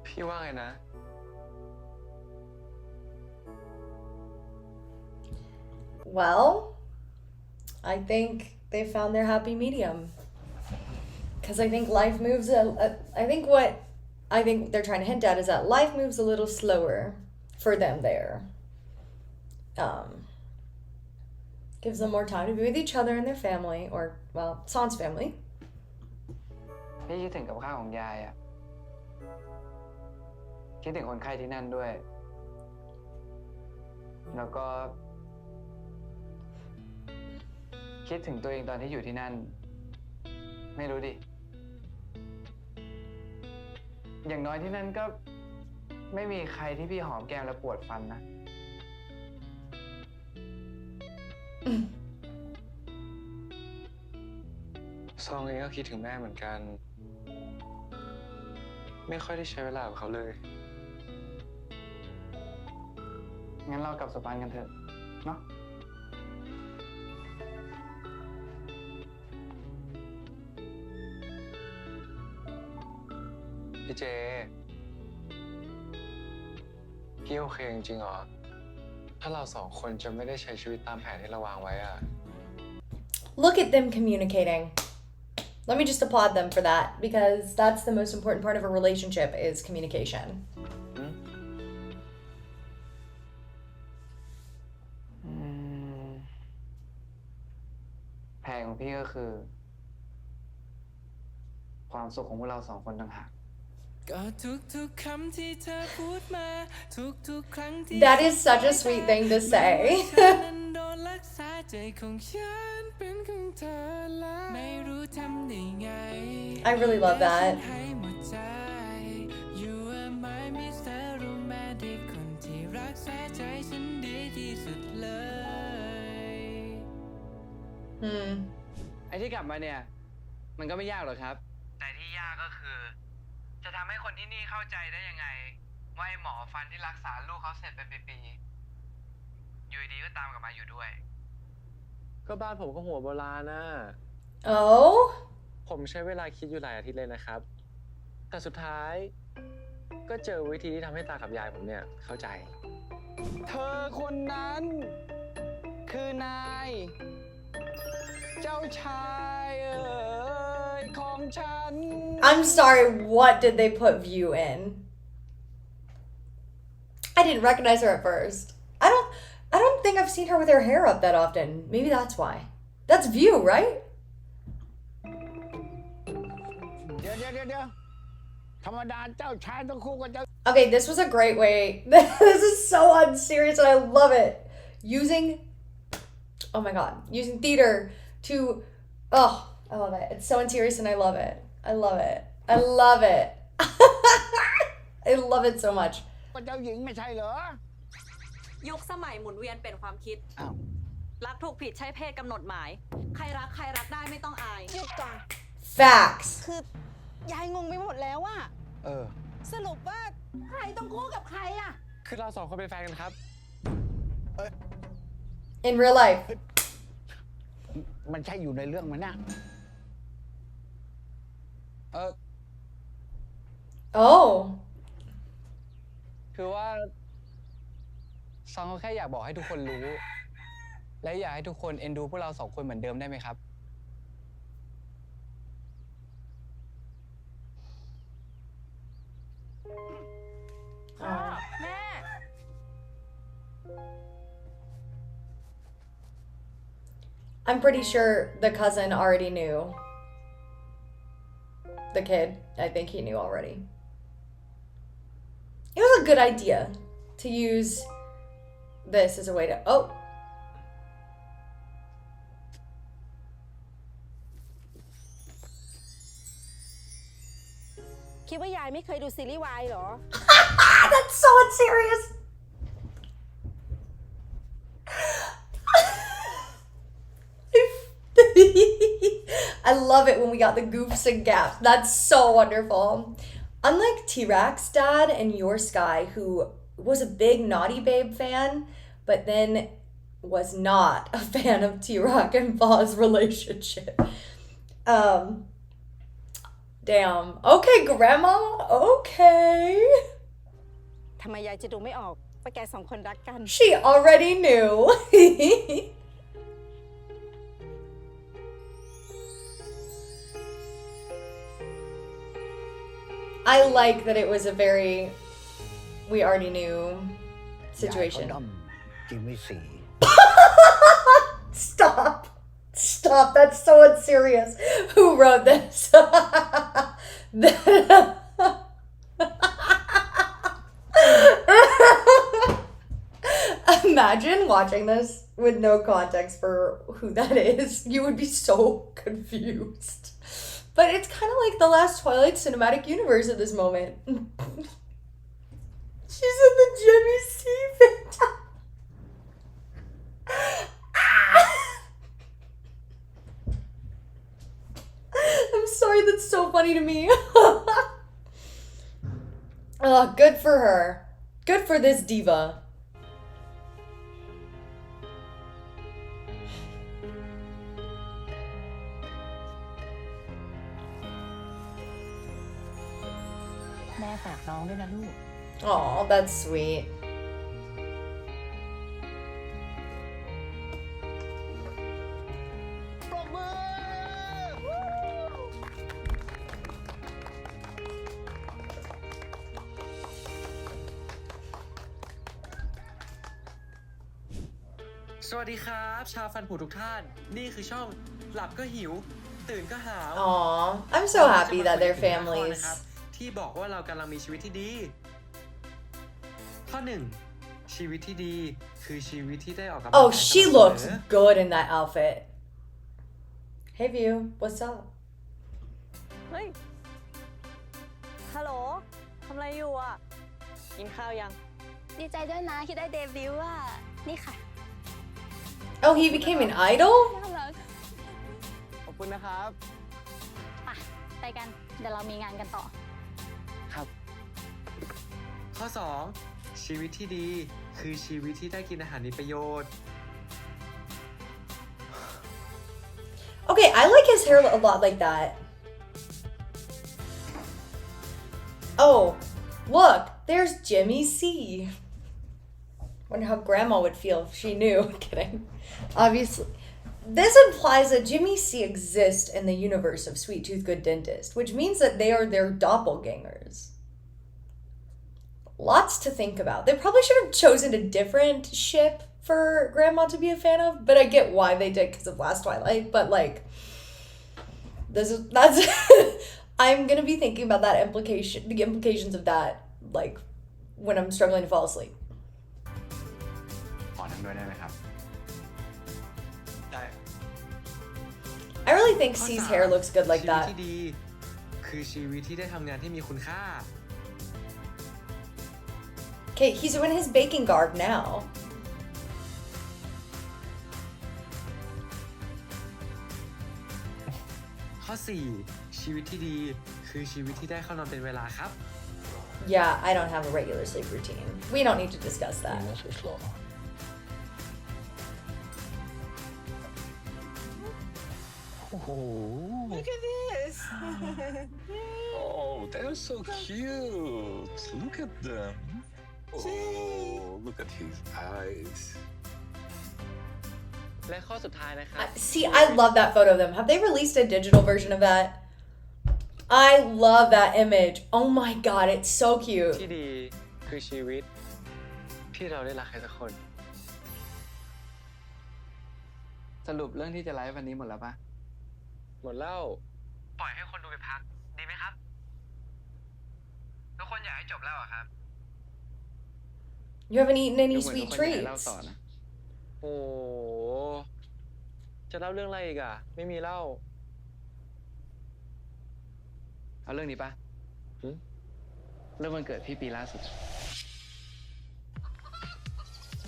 พี่ว่าไงนะ Well, I think they found their happy medium. Because I think life moves I think what they're trying to hint at is that life moves a little slower for them there. Gives them more time to be with each other and their family, or, well, San's family. พี่คิดถึงกับข้าวของยายอะคิดถึงคนไข้ที่นั่นด้วย แล้วก็ คิดถึงตัวเองตอนที่อยู่ที่นั่น ไม่รู้ดิ อย่างน้อยที่นั่นก็ไม่มีใครที่พี่หอมแก้มแล้วปวดฟันนะ ซองเองก็คิดถึงแม่เหมือนกัน ไม่ค่อยได้ใช้เวลากับเขาเลย งั้นเรากลับสุพรรณกันเถอะ เนาะ พี่เจ พี่โอเคจริงๆเหรอ ถ้าเราสองคนจะไม่ได้ใช้ชีวิตตามแผนที่เราวางไว้อะ Look at them communicating. Let me just applaud them for that because that's the most important part of a relationship is communication. แผนของพี่ก็คือ ความสุขของพวกเราสองคนต่างหาก That is such a sweet thing to say. I really love that. Hmm. ไอ้ที่กลับมาเนี่ย มันก็ไม่ยากหรอกครับ แต่ที่ยากก็คือ จะทำให้คนที่นี่เข้าใจได้ยังไง ว่าไอ้หมอฟันที่รักษาลูกเขาเสร็จไปปีๆอยู่ดีก็ตามกลับมาอยู่ด้วย ก็บ้านผมก็หัวโบราณนะ Oh? ผมใช้เวลาคิดอยู่หลายอาทิตย์เลยนะครับ แต่สุดท้ายก็เจอวิธีที่ทำให้ตากับยายผมเนี่ยเข้าใจ เธอคนนั้นคือนาย เจ้าชายของฉัน I'm sorry, what did they put View in? I didn't recognize her at first. I don't think I've seen her with her hair up that often. Maybe that's why. That's View, right? เดี๋ยวธรรมดาเจ้าชายต้องคู่กับเจ้า Okay, this was a great way. This is so unserious and I love it. Oh my god, using theater to, oh, I love it. It's so unserious and I love it. I love it. I love it. I love it so much. เจ้าหญิงไม่ใช่เหรอ ยุคสมัยหมุนเวียนเป็นความคิด อ้าว รักถูกผิดใช่เพศกำหนดหมาย ใครรักได้ไม่ต้องอาย หยุดก่อน Facts. คือยายงงไปหมดแล้วอะสรุปว่าใครต้องคู่กับใครอะ คือเราสองคนเป็นแฟนกันครับ In real life. มันใช่อยู่ในเรื่องมันนะ Oh. คือว่าซองเขาแค่อยากบอกให้ทุกคนรู้ และอยากให้ทุกคนเอ็นดูพวกเราสองคนเหมือนเดิมได้ไหมครับ แม่ I'm pretty sure the cousin already knew. The kid, I think he knew already. It was a good idea to use this as a way to, oh. คิดว่ายายไม่เคยดูซีรีส์วายเหรอ That's so unserious. I love it when we got the goofs and gaps. That's so wonderful. Unlike T-Rex dad and Your Sky, who was a big Naughty Babe fan, but then was not a fan of T-Rock and Pa's relationship. Damn. Okay, Grandma. Okay. ทำไมยายจะดูไม่ออกว่าแกสองคนรักกัน She already knew. I like that it was a very we already knew situation. จิมมี่สี Stop. Stop. That's so unserious. Who wrote this? Imagine watching this with no context for who that is. You would be so confused. But it's kind of like the last Twilight cinematic universe at this moment. She's in the Jimmy C Phantom. I'm sorry, that's so funny to me. Oh, good for her. Good for this diva. Mẹฝากน้องด้วยนะลูก Oh, that's sweet. สวัสดีครับชาวฟันผุทุกท่านนี่คือช่องหลับก็หิวตื่นก็หาว Aw, I'm so happy that they're families. ที่บอกว่าเรากำลังมีชีวิตที่ดีข้อ 1 ชีวิตที่ดีคือชีวิตที่ได้ออกกำลังกาย Oh, she looks good in that outfit. Hey View, what's up? เฮ้ย ฮัลโหล ทำอะไรอยู่อ่ะ กินข้าวยัง ดีใจด้วยนะที่ได้เดบิวต์อ่ะ นี่ค่ะ Oh, he became an idol? น่ารัก ขอบคุณนะครับ ไปกัน เดี๋ยวเรามีงานกันต่อ ครับ ข้อ 2 ชีวิตที่ดีคือชีวิตที่ได้กินอาหารมีประโยชน์ Okay, I like his hair a lot like that. Oh, look, there's Jimmy C. Wonder how Grandma would feel if she knew. Kidding. Obviously, this implies that Jimmy C exists in the universe of Sweet Tooth Good Dentist, which means that they are their doppelgangers. Lots to think about. They probably should have chosen a different ship for Grandma to be a fan of, but I get why they did because of Last Twilight. But like, that's I'm gonna be thinking about the implications of that, like when I'm struggling to fall asleep. ขอทำด้วยได้ไหมครับ ได้ I really think C's hair looks good like ชีวิต that. ที่ดีคือชีวิตที่ได้ทำงานที่มีคุณค่า Okay, he's in his baking garb now. ข้อ 4 ชีวิตที่ดีคือชีวิตที่ได้เข้านอนเป็นเวลาครับ Yeah, I don't have a regular sleep routine. We don't need to discuss that. Oh, Look at this. Oh, they're so cute. Look at them. Oh, look at his eyes. และข้อสุดท้ายนะครับ See, I love that photo of them. Have they released a digital version of that? I love that image. Oh my god, it's so cute. ที่ดีคือชีวิตที่เราได้รักใครสักคน สรุปเรื่องที่จะไลฟ์วันนี้หมดแล้วปะ หมดแล้วปล่อยให้คนดูไปพัก ดีไหมครับ ทุกคนอยากให้จบแล้วอะครับ You haven't eaten any ยกเว้น sweet ทุกคนอยากให้เล่า treats. ต่อนะ โอ้โหจะเล่าเรื่องอะไรอีกอะไม่มีเล่า เอาเรื่องนี้ปะเรื่องวันเกิดพี่ปีล่าสุด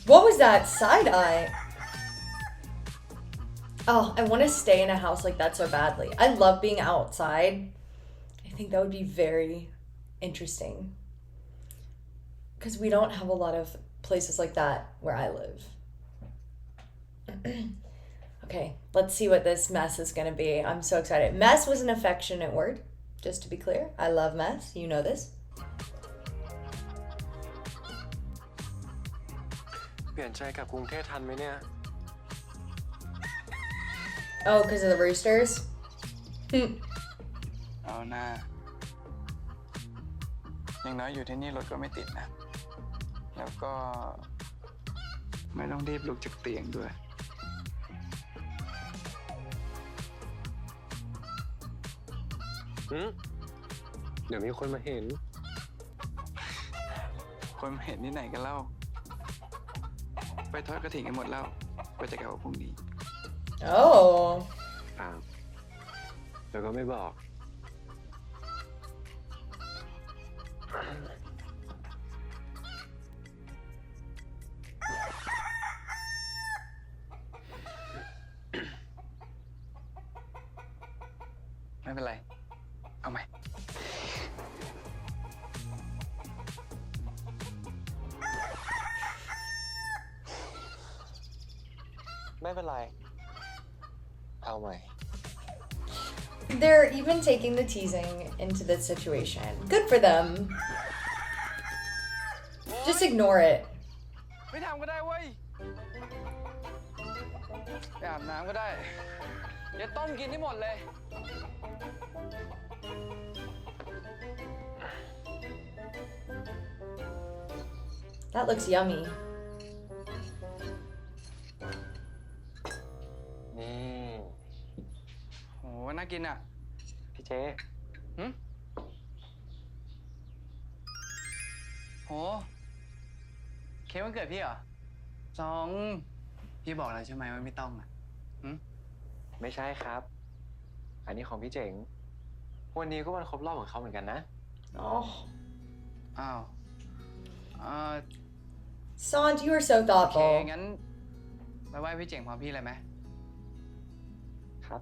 What was that side eye? Oh, I want to stay in a house like that so badly. I love being outside. I think that would be very interesting. Because we don't have a lot of places like that where I live. Okay, let's see what this mess is going to be. I'm so excited. Mess was an affectionate word, just to be clear. I love mess. You know this. เปลี่ยนใจกับกรุงเทพทันไหมเนี่ย Oh, because of the roosters? เอาหน้าอย่างน้อยอยู่ที่นี่รถก็ไม่ติดนะ แล้วก็ไม่ต้องรีบลุกจากเตียงด้วย เดี๋ยวมีคนมาเห็น คนเห็นที่ไหนกันเล่า ไปทอดกระถิ่นกันหมดแล้วก็จะกลับวันพรุ่งนี้ Oh. แล้วก็ไม่บอก ไม่เป็นไร เอาใหม่ ไม่เป็นไร เอาใหม่ They're even taking the teasing into this situation. Good for them. Just ignore it. ไม่ทำก็ได้เว้ยไปอาบน้ำก็ได้ เดี๋ยวต้มกินให้หมดเลย That looks yummy. กินอ่ะ พี่เจ โหเค้กวันเกิดพี่เหรอซองพี่บอกแล้วใช่ไหมว่าไม่ต้องอ่ะ ไม่ใช่ครับ อันนี้ของพี่เจ๋ง วันนี้ก็วันครบรอบของเขาเหมือนกันนะ อ๋อ อ้าว Sant, you are so โอเค thoughtful. งั้นไปไหว้พี่เจ๋งพร้อมพี่เลยไหม ครับ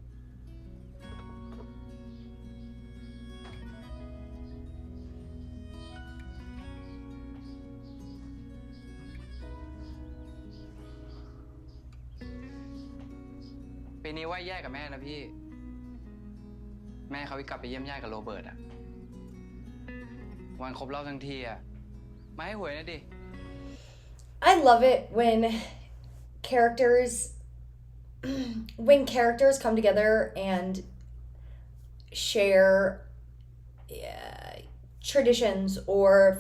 ปีนี้ไหว้แยกกับแม่นะพี่ แม่เขากลับไปเยี่ยมญาติกับโรเบิร์ตอะวันครบรอบทั้งทีอะมาให้หวยหนะดิ I love it when characters come together and share traditions or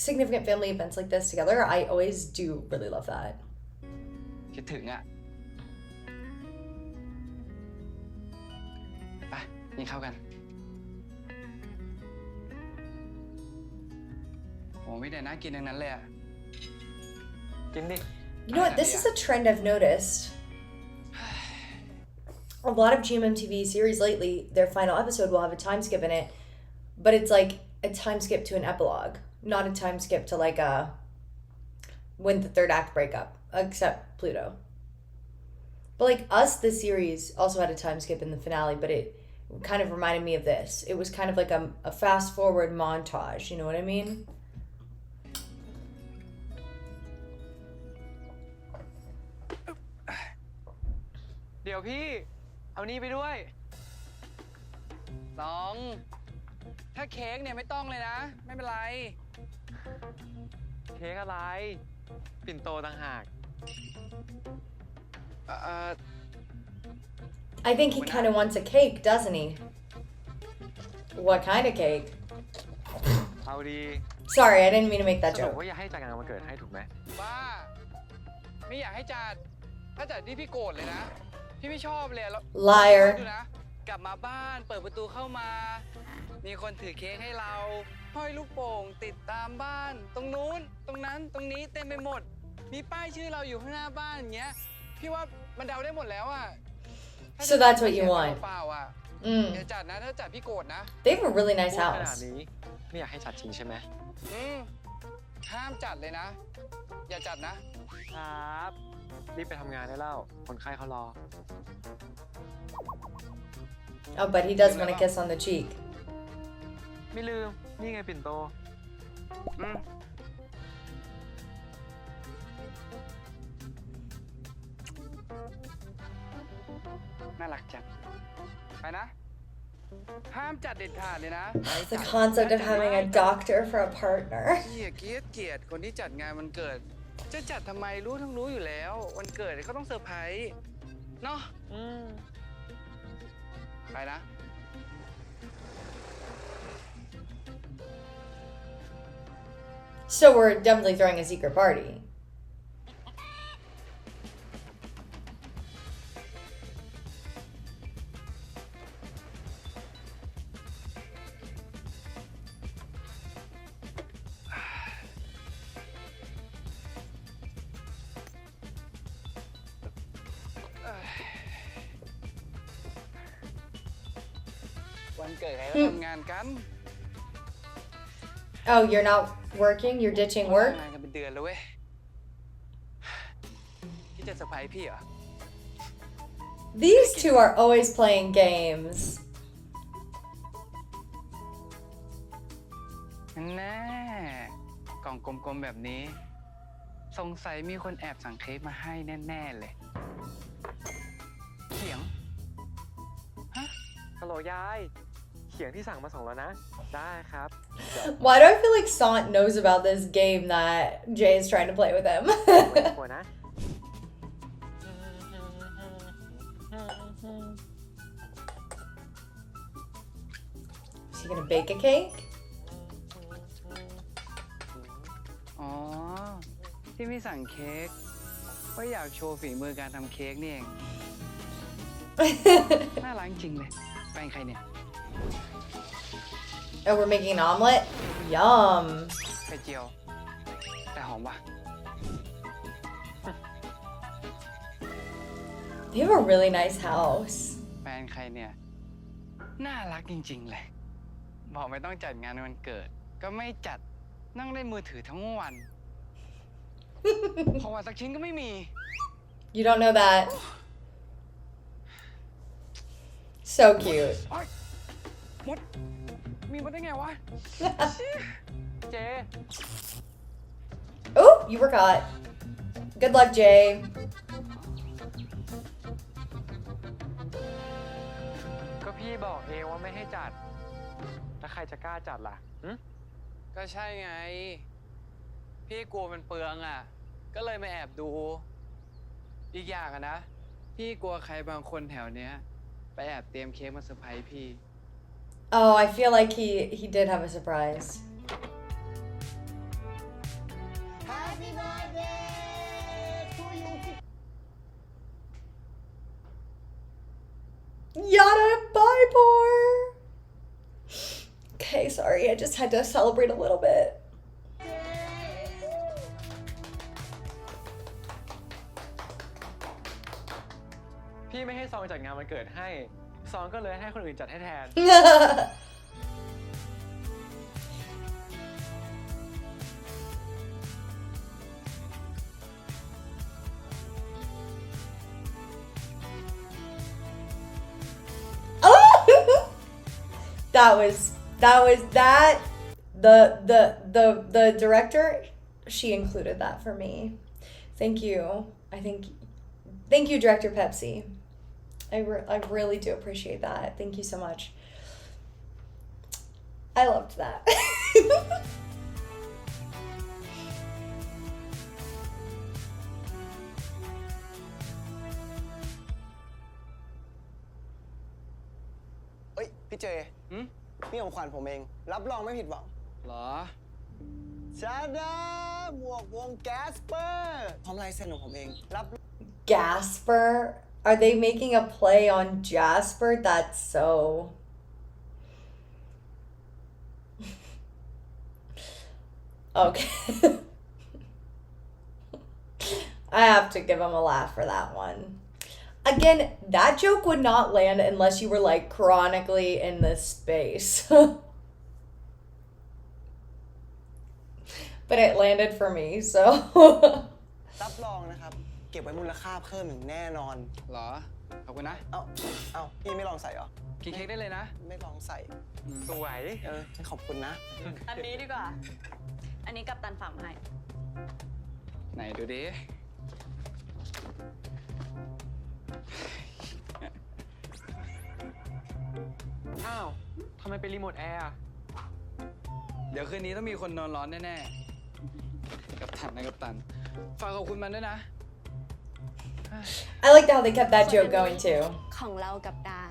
significant family events like this together. I always do really love that. คิดถึงอะไปกินข้าวกันโอ้ไม่แต่น่ากินทั้งนั้นเลยอะกินดิ You know what? This is a trend I've noticed. A lot of GMMTV series lately, their final episode will have a time skip in it, but it's like a time skip to an epilogue, not a time skip to like when the third act break up, except Pluto. But like Us, the series also had a time skip in the finale, but it kind of reminded me of this. It was kind of like a fast forward montage, you know what I mean? เดี๋ยวพี่ เอานี่ไปด้วยสองถ้าเค้กเนี่ยไม่ต้องเลยนะ ไม่เป็นไร เค้กอะไร ปิ่นโตต่างหาก I think he kind of wants a cake, doesn't he? What kind of cake? เอาดี Sorry, I didn't mean to make that สรุป joke. ว่าอยากให้จัดงานวันเกิดให้ถูกไหม บ้า ไม่อยากให้จัด ถ้าจัดนี่พี่โกรธเลยนะ พี่ไม่ชอบเลยแล้ว Liar ดูนะ กลับมาบ้านเปิดประตูเข้ามา มีคนถือเค้กให้เรา ห้อยลูกโป่งติดตามบ้าน ตรงนู้น ตรงนั้น ตรงนี้เต็มไปหมด มีป้ายชื่อเราอยู่ข้างหน้าบ้านอย่างเงี้ย พี่ว่ามันเดาได้หมดแล้วอ่ะ So that's what you want. เปล่าๆอ่ะ อย่าจัดนะ ถ้าจัดพี่โกรธนะ They have a really nice พูดขนาด house. นี้ไม่อยากให้จัดจริงใช่ไหม ห้ามจัดเลยนะ อย่าจัดนะ ครับ รีบไปทำงานได้แล้ว คนไข้เขารอ Oh, but he does want a kiss on the cheek. ไม่ลืม นี่ไงปิ่นโต น่ารักจัด ไปนะ ห้ามจัดเด็ดขาดเลยนะ The concept of having a doctor for a partner. พี่เกลียดคนที่จัดงานวันเกิด จะจัดทำไมรู้ทั้งรู้อยู่แล้ว วันเกิดเขาต้องเซอร์ไพรส์เนาะไปนะ So we're definitely throwing a secret party. Oh, you're not working? You're ditching work? ทำงานกันเป็นเดือนแล้วเว้ยพี่จะเซอร์ไพรส์พี่เหรอ These two are always playing games. แน่กล่องกลมๆแบบนี้ สงสัยมีคนแอบสั่งเค้กมาให้แน่ๆเลยเขียง ฮัลโหลยาย เขียงที่สั่งมาส่งแล้วนะ ได้ครับ Why do I feel like Sant knows about this game that Jay is trying to play with him? กลัวนะ Is he gonna bake a cake? อ๋อ ที่ไม่สั่งเค้กเพราะอยากโชว์ฝีมือการทำเค้กนี่เอง น่ารักจริงเลยแฟนใครเนี่ย Oh, we're making an omelet? Yum. ไข่เจียว แต่หอมปะ They have a really nice house. แฟนใครเนี่ย น่ารักจริงๆเลย บอกไม่ต้องจัดงานวันเกิด ก็ไม่จัด นั่งเล่นมือถือทั้งวัน ของหวานสักชิ้นก็ไม่มี You don't know that. So cute. มด มีมาได้ไงวะ เจ Oh, you forgot. Good luck, Jay. ก็พี่บอกเองว่าไม่ให้จัด แล้วใครจะกล้าจัดล่ะ ก็ใช่ไง พี่กลัวมันเปลืองอ่ะ ก็เลยมาแอบดู อีกอย่างอะนะ พี่กลัวใครบางคนแถวเนี้ย ไปแอบเตรียมเค้กมาเซอร์ไพรส์พี่ Oh, I feel like he did have a surprise. Happy birthday to you Yada, bye, poor. Okay, sorry, I just had to celebrate a little bit. พี่ไม่ให้ซองจัดงานวันเกิดให้ ซองก็เลยให้คนอื่นจัดให้แทน Oh! that the director, she included that for me. Thank you. Thank you, Director Pepsi. I really do appreciate that. Thank you so much. I loved that.เฮ้ย พี่เจนี่ของขวัญผมเอง รับรองไม่ผิดหวัง เหรอ ชาดาหมวกวงแกสเปอร์พร้อมลายเซ็นของผมเอง รับ Gasper? Are they making a play on Jasper? That's so... Okay. I have to give him a laugh for that one. Again, that joke would not land unless you were like chronically in this space. But it landed for me, so... รับรองนะครับ เก็บไว้มูลค่าเพิ่มอย่างแน่นอน เหรอ ขอบคุณนะ เอาพี่ไม่ลองใส่เหรอ กินเค้กได้เลยนะ ไม่ลองใส่ สวย ขอบคุณนะ อันนี้ดีกว่า อันนี้กัปตันฝากมาให้ ไหนดูดิ อ้าว ทำไมเป็นรีโมทแอร์อะ เดี๋ยวคืนนี้ต้องมีคนนอนร้อนแน่ๆ กัปตันนะกัปตัน ฝากขอบคุณมันด้วยนะ I like how they kept that joke going too. ของเรากับดา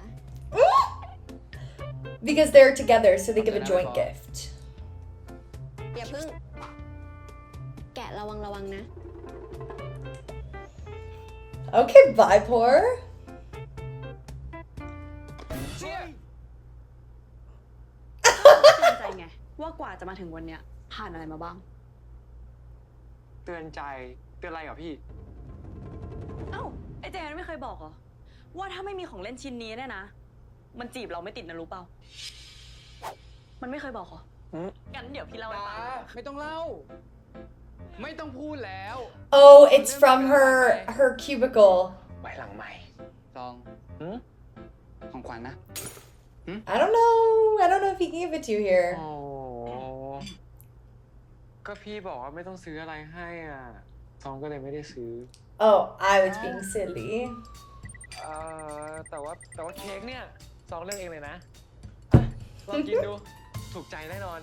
Because they're together, so they give a joint gift. อย่าเพิ่ง แกะระวังนะ Okay, bye, poor. เชี่ย เตือนใจไง ว่ากว่าจะมาถึงวันเนี้ย ผ่านอะไรมาบ้าง เตือนใจ เตือนอะไรเหรอพี่ เอ้า ไอ้เจนไม่เคยบอกเหรอ ว่าถ้าไม่มีของเล่นชิ้นนี้เนี่ยนะ มันจีบเราไม่ติดนะรู้เปล่า มันไม่เคยบอกเหรอ งั้นเดี๋ยวพี่เล่าให้ฟัง ไม่ต้องเล่า ไม่ต้องพูดแล้ว Oh, it's from her cubicle. ไว้หลังใหม่ ซอง ของขวัญนะ I don't know if he gave it to you here. โอ้ก็พี่บอกว่าไม่ต้องซื้ออะไรให้อ่ะ ซองก็เลยไม่ได้ซื้อ Oh, I was being silly. แต่ว่าเค้กเนี่ย ซองเลือกเองเลยนะอ่ะลองกินดู ถูกใจแน่นอน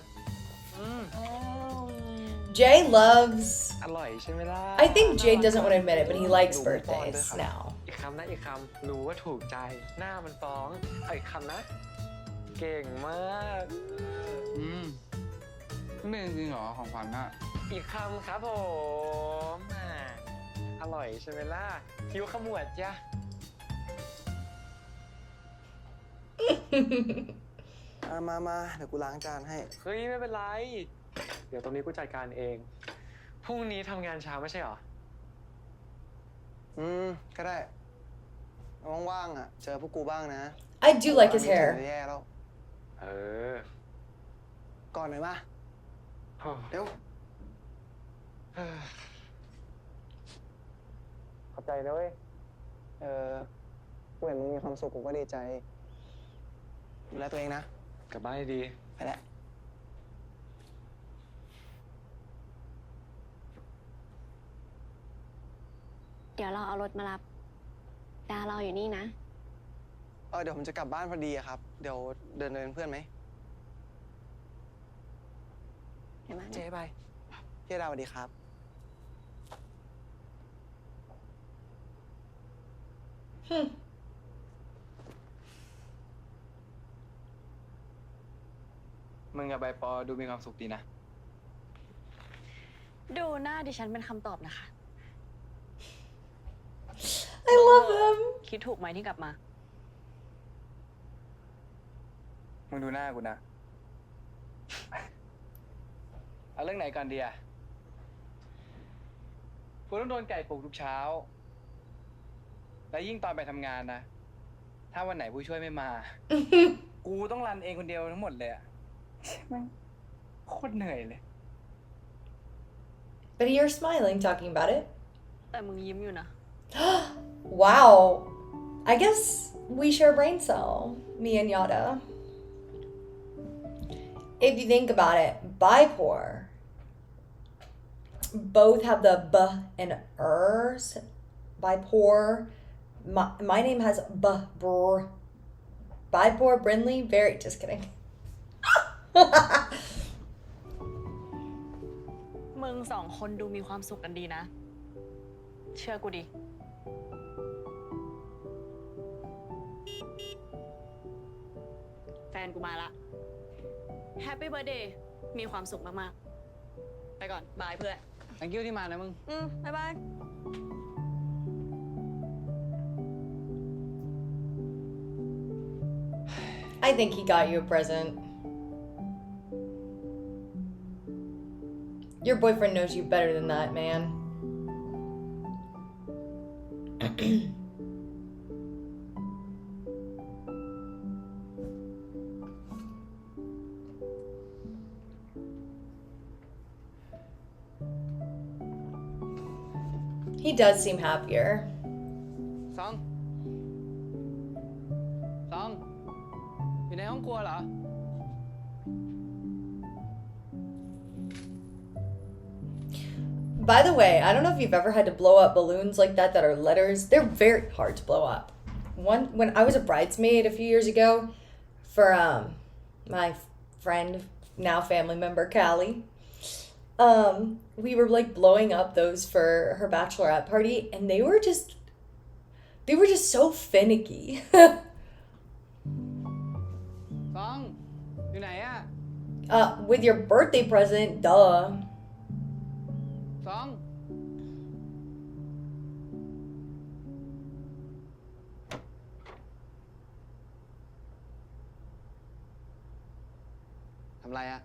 Jay loves... อร่อยใช่ไหมล่ะ I think Jay doesn't want to admit it, but he likes birthdays now. อีกคำนะอีกคำรู้ว่าถูกใจ หน้ามันฟ้องเอาอีกคำนะ เก่งมาก ไม่จริงเหรอของขวัญอะ อีกคำครับผมอร่อยใช่ไหมล่ะคิ้วขมวดจ้ะ มาเดี๋ยวกูล้างจานให้ เฮ้ย ไม่เป็นไร เดี๋ยวตรงนี้กูจัดการเอง พรุ่งนี้ทำงานเช้าไม่ใช่เหรอ ก็ได้ ว่างๆอ่ะ เจอพวกกูบ้างนะ I do like his hair แย่แล้ว ก่อนหน่อยมาเร็ว ขอบใจนะเว้ย กูเห็นมึงมีความสุขกูก็ดีใจ ดูแลตัวเองนะ กลับบ้านดี ไปแล้ว เดี๋ยวเราเอารถมารับ ดาเราอยู่นี่นะ เดี๋ยวผมจะกลับบ้านพอดีอะครับ เดี๋ยวเดินเป็นเพื่อนไหม เดี๋ยวมา เจ๊ไปพี่ดาวสวัสดีครับ มึงกับใบปอดูมีความสุขดีนะ ดูหน้าดิฉันเป็นคำตอบนะคะ I love them คิดถูกไหมที่กลับมา มึงดูหน้ากูนะ เอาเรื่องไหนก่อนดีอะกูต้องโดนไก่ปลุกทุกเช้า และยิ่งตอนไปทำงานนะ ถ้าวันไหนผู้ช่วยไม่มา กูต้องรันเองคนเดียวทั้งหมดเลยอะมันโคตรเหนื่อยเลย But you're smiling talking about it แต่มึงยิ้มอยู่นะ Wow I guess we share a brain cell me and Yada If you think about it bipor both have the b and ers bipor my name has b br bipor Brindley very just kidding มึงสองคนดูมีความสุขกันดีนะ เชื่อกูดิ แฟนกูมาละ Happy birthday มีความสุขมากๆ ไปก่อน บายเพื่อน thank you ที่มานะมึง บ๊ายบาย I think he got you a present Your boyfriend knows you better than that, man. He does seem happier. ซอง อยู่ในห้องครัวเหรอ By the way, I don't know if you've ever had to blow up balloons like that are letters. They're very hard to blow up. When I was a bridesmaid a few years ago for my friend, now family member Callie, we were like blowing up those for her bachelorette party, and they were just so finicky. ซอง อยู่ไหนอะ With your birthday present, duh. ซอง ทำไรอะ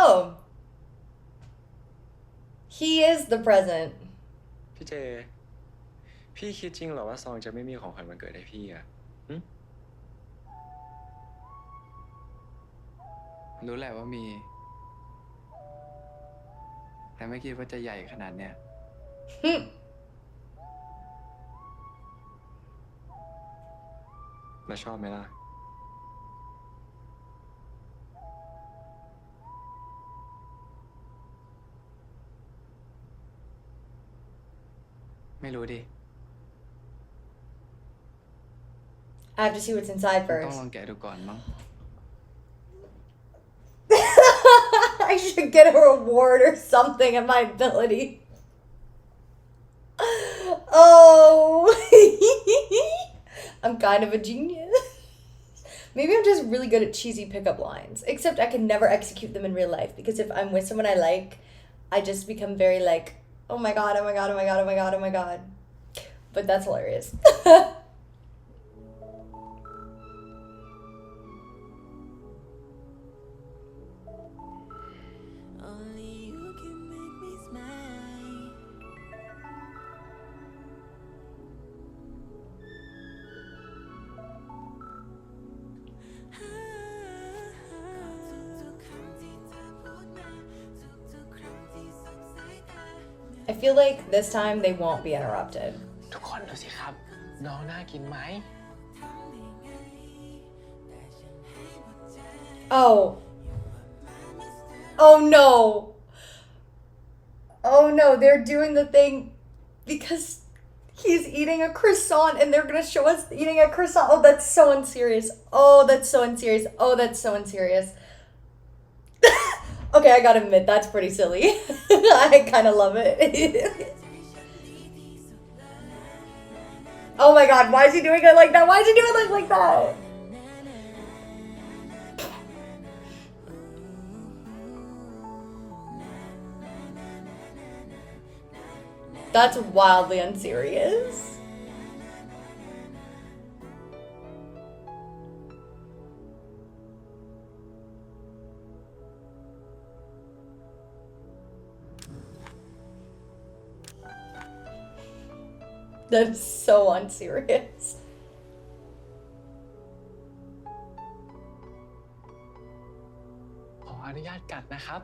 Oh. He is the present. พี่เจ พี่คิดจริงเหรอว่าซองจะไม่มีของขวัญวันเกิดให้พี่อะ รู้แหละว่ามี แต่ไม่คิดว่าจะใหญ่ขนาดเนี้ย แล้วชอบไหมล่ะ ไม่รู้ดิ I have to see what's inside ต้อง first. ลองแกะดูก่อนมั้ง I should get a reward or something of my ability. Oh. I'm kind of a genius. Maybe I'm just really good at cheesy pickup lines. Except I can never execute them in real life. Because if I'm with someone I like, I just become very like, oh my god, oh my god, oh my god, oh my god, oh my god. But that's hilarious. I feel like this time they won't be interrupted. ทุกคนดูสิครับ น้องน่ากินไหม Oh. Oh no. Oh no, they're doing the thing because he's eating a croissant and they're gonna show us eating a croissant. Oh, that's so unserious. Oh, that's so unserious. Oh, that's so unserious. Okay, I gotta admit, that's pretty silly. I kind of love it. Oh my god, why is he doing it like that? Why is he doing it like that? That's wildly unserious. That's so unserious. ขออนุญาตกัดนะครับ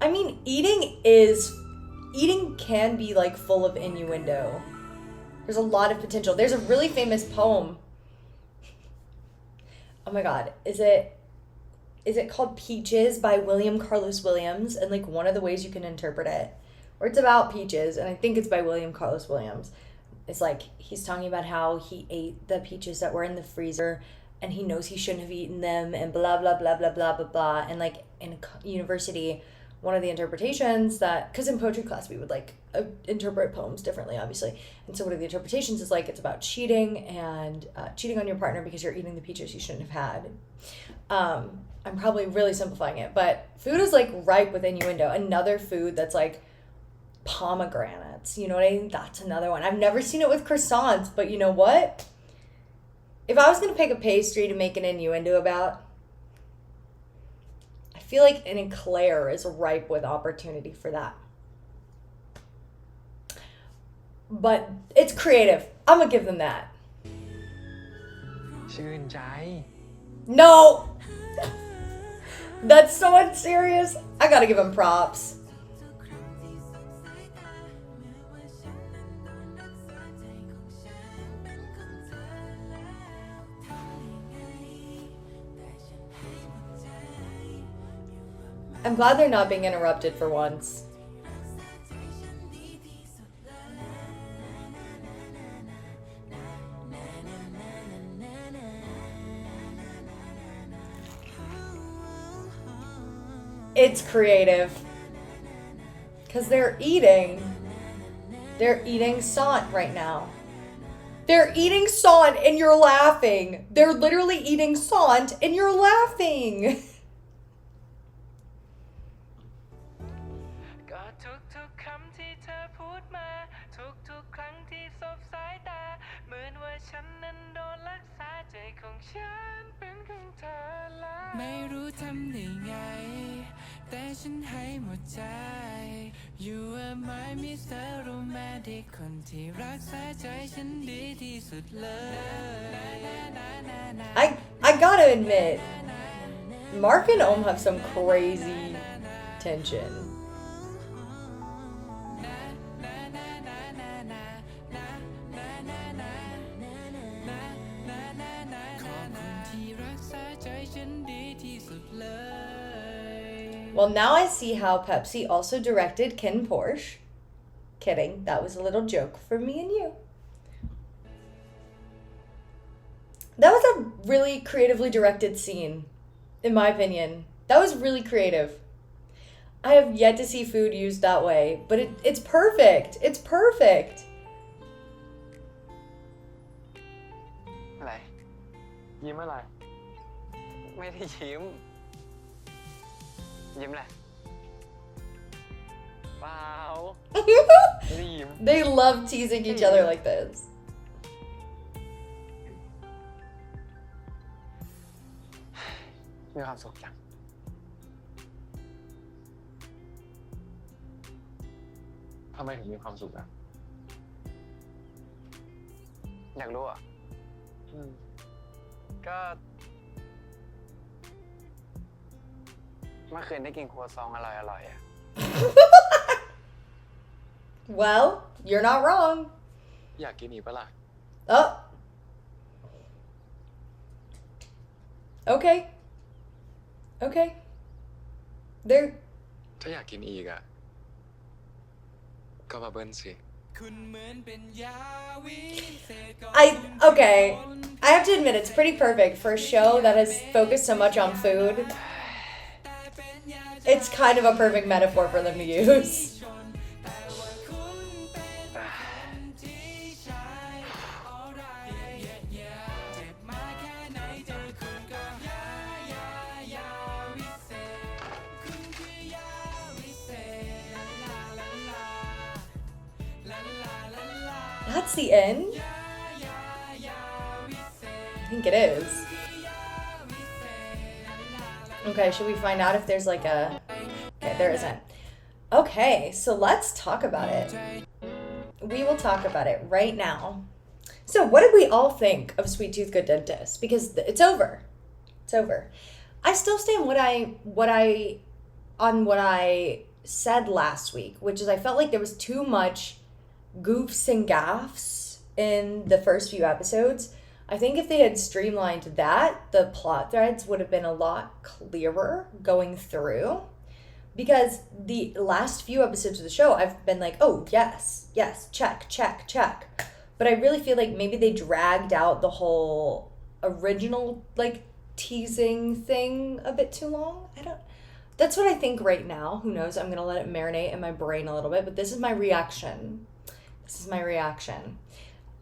I mean, eating can be like full of innuendo. There's a lot of potential. There's a really famous poem. Oh my god, is it called Peaches by William Carlos Williams? And like one of the ways you can interpret it, or it's about peaches, and I think it's by William Carlos Williams. It's like he's talking about how he ate the peaches that were in the freezer and he knows he shouldn't have eaten them and blah blah blah blah blah blah blah. And like in university, one of the interpretations that, because in poetry class we would like interpret poems differently, obviously, and so one of the interpretations is like it's about cheating and cheating on your partner because you're eating the peaches you shouldn't have had. I'm probably really simplifying it, but food is like ripe with innuendo. Another food that's like pomegranates, you know what I mean? That's another one. I've never seen it with croissants, but you know what? If I was gonna pick a pastry to make an innuendo about, I feel like an eclair is ripe with opportunity for that. But it's creative. I'm gonna give them that. ชื่นใจ No! That's so unserious. I gotta give him props. I'm glad they're not being interrupted for once. It's creative. Because they're eating sant right now. They're eating sant and you're laughing. They're literally eating sant and you're laughing. ก็ทุกๆคำที่เธอพูดมาทุกๆครั้งที่สบสายตาเหมือนว่าฉันนั้นโดนลักษาใจของฉันเป็นของเธอแล้วไม่รู้ทำได้ไงแต่ฉันให้หมดใจ You are my Mr. Romantic คนที่รักษาใจฉันดีที่สุดเลย I gotta admit, Mark and Ohm have some crazy tension. Well, now I see how Pepsi also directed Ken Porsche. Kidding, that was a little joke for me and you. That was a really creatively directed scene, in my opinion. That was really creative. I have yet to see food used that way, but it's perfect. It's perfect. อะไร ยิ้มอะไร ไม่ได้ยิ้ม ยิ้มแหละเปล่าไม่ได้ยิ้ม They love teasing each other like this. มีความสุขจังทำไมถึงมีความสุขอ่ะอยากรู้อ่ะก็เมื่อคืนได้กินครัวซองอร่อยๆอ่ะ Well, you're not wrong. อยากกินอีกปะล่ะ Oh. Okay. Okay. There. ถ้าอยากกินอีกอ่ะก็มาเบิ้ลสิ Okay. I have to admit, it's pretty perfect for a show that has focused so much on food. It's kind of a perfect metaphor for them to use. That's the end? I think it is. Okay, should we find out if there's like a... Okay, there isn't. Okay, so let's talk about it. We will talk about it right now. So what did we all think of Sweet Tooth Good Dentist? Because it's over. It's over. I still stand what I said last week, which is I felt like there was too much goofs and gaffs in the first few episodes. I think if they had streamlined that, the plot threads would have been a lot clearer going through. Because the last few episodes of the show, I've been like, oh, yes, check. But I really feel like maybe they dragged out the whole original, like, teasing thing a bit too long. That's what I think right now. Who knows? I'm going to let it marinate in my brain a little bit. But this is my reaction.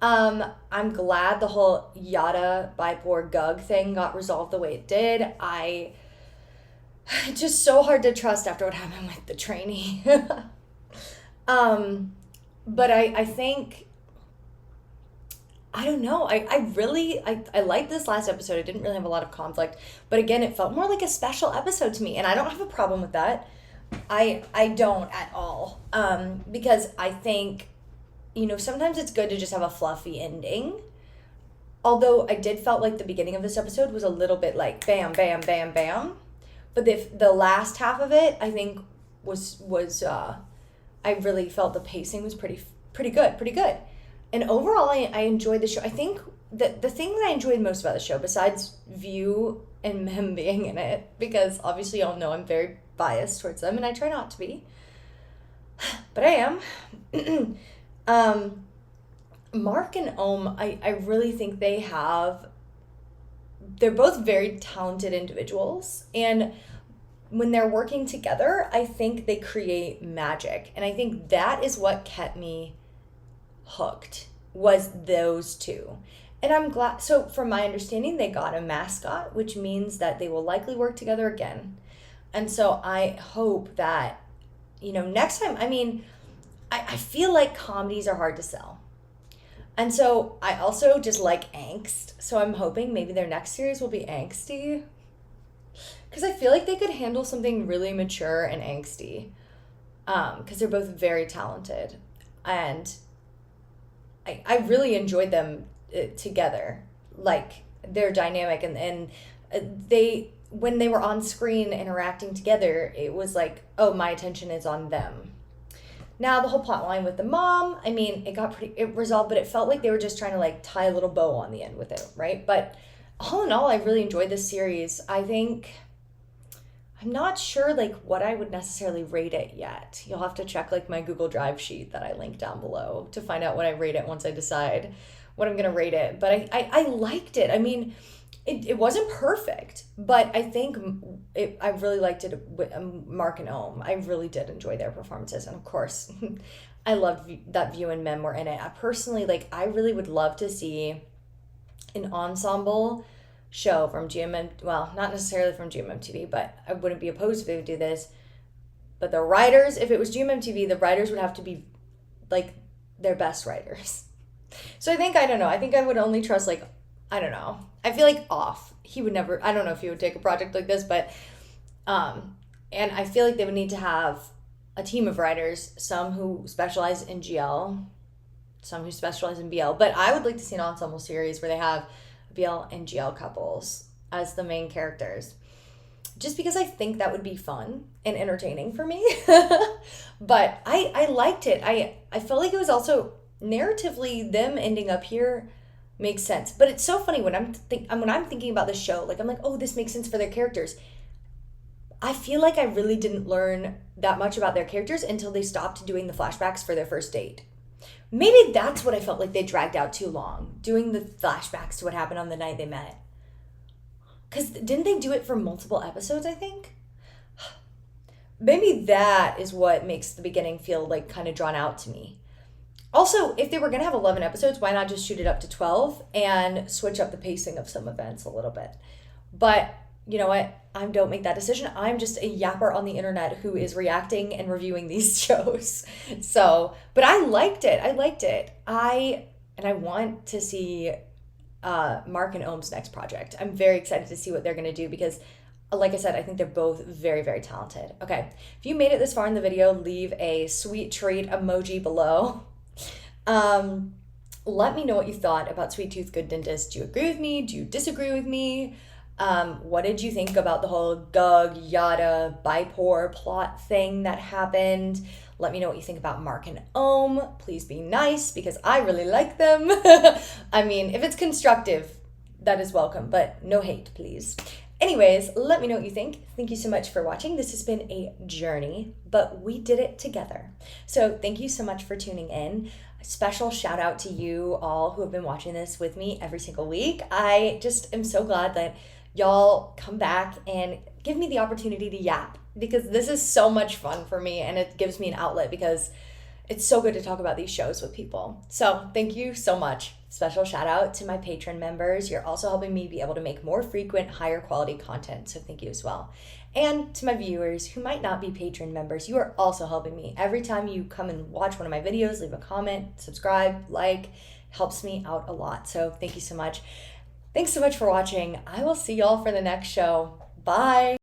I'm glad the whole Yada Bipor Gug thing got resolved the way it did. It's just so hard to trust after what happened with the trainee. But I think, I don't know. I liked this last episode. It didn't really have a lot of conflict. But again, it felt more like a special episode to me. And I don't have a problem with that. I don't at all. Because I think, you know, sometimes it's good to just have a fluffy ending. Although I did felt like the beginning of this episode was a little bit like bam, bam, bam, bam. But the last half of it, I think, was I really felt the pacing was pretty good. And overall, I enjoyed the show. I think the thing that I enjoyed most about the show, besides View and him being in it, because obviously y'all know I'm very biased towards them, and I try not to be, but I am. Mark and Ohm, I really think they're both very talented individuals, and when they're working together, I think they create magic, and I think that is what kept me hooked, was those two. And I'm glad, so from my understanding, they got a mascot, which means that they will likely work together again. And so I hope that, you know, next time, I mean, I feel like comedies are hard to sell. And so I also just like angst. So I'm hoping maybe their next series will be angsty. Because I feel like they could handle something really mature and angsty. Because they're both very talented. And I really enjoyed them together. Like, their dynamic. And they, when they were on screen interacting together, it was like, oh, my attention is on them. Now, the whole plot line with the mom, I mean, it resolved, but it felt like they were just trying to, like, tie a little bow on the end with it, right? But all in all, I really enjoyed this series. I think, I'm not sure, like, what I would necessarily rate it yet. You'll have to check, like, my Google Drive sheet that I linked down below to find out what I rate it once I decide what I'm going to rate it. But I liked it. I mean, it wasn't perfect, but I think I really liked it with Mark and Ohm. I really did enjoy their performances. And of course, I loved that View and Mem were in it. I personally, like, I really would love to see an ensemble show from well, not necessarily from GMMTV, but I wouldn't be opposed if they would do this. But the writers, if it was GMMTV, the writers would have to be like their best writers. So I think I would only trust like, I don't know. I feel like he would never, I don't know if he would take a project like this, but, and I feel like they would need to have a team of writers, some who specialize in GL, some who specialize in BL, but I would like to see an ensemble series where they have BL and GL couples as the main characters, just because I think that would be fun and entertaining for me. But I liked it. I felt like it was also narratively them ending up here makes sense. But it's so funny when I'm thinking about the show, like I'm like, oh, this makes sense for their characters. I feel like I really didn't learn that much about their characters until they stopped doing the flashbacks for their first date. Maybe that's what I felt like they dragged out too long, doing the flashbacks to what happened on the night they met. Because didn't they do it for multiple episodes, I think? Maybe that is what makes the beginning feel like kind of drawn out to me. Also, if they were going to have 11 episodes, why not just shoot it up to 12 and switch up the pacing of some events a little bit? But you know what? I don't make that decision. I'm just a yapper on the internet who is reacting and reviewing these shows. So, but I liked it. I want to see Mark and Ohm's next project. I'm very excited to see what they're going to do because, like I said, I think they're both very, very talented. Okay, if you made it this far in the video, leave a sweet treat emoji below. Let me know what you thought about Sweet Tooth Good Dentist. Do you agree with me? Do you disagree with me? What did you think about the whole Gug, Yada, Bipor plot thing that happened? Let me know what you think about Mark and Ohm. Please be nice because I really like them. I mean, if it's constructive, that is welcome, but no hate, please. Anyways, let me know what you think. Thank you so much for watching. This has been a journey, but we did it together. So thank you so much for tuning in. A special shout out to you all who have been watching this with me every single week. I just am so glad that y'all come back and give me the opportunity to yap because this is so much fun for me and it gives me an outlet because it's so good to talk about these shows with people. So thank you so much. Special shout out to my patron members. You're also helping me be able to make more frequent, higher quality content. So thank you as well. And to my viewers who might not be patron members, you are also helping me. Every time you come and watch one of my videos, leave a comment, subscribe, like, helps me out a lot. So thank you so much. Thanks so much for watching. I will see y'all for the next show. Bye.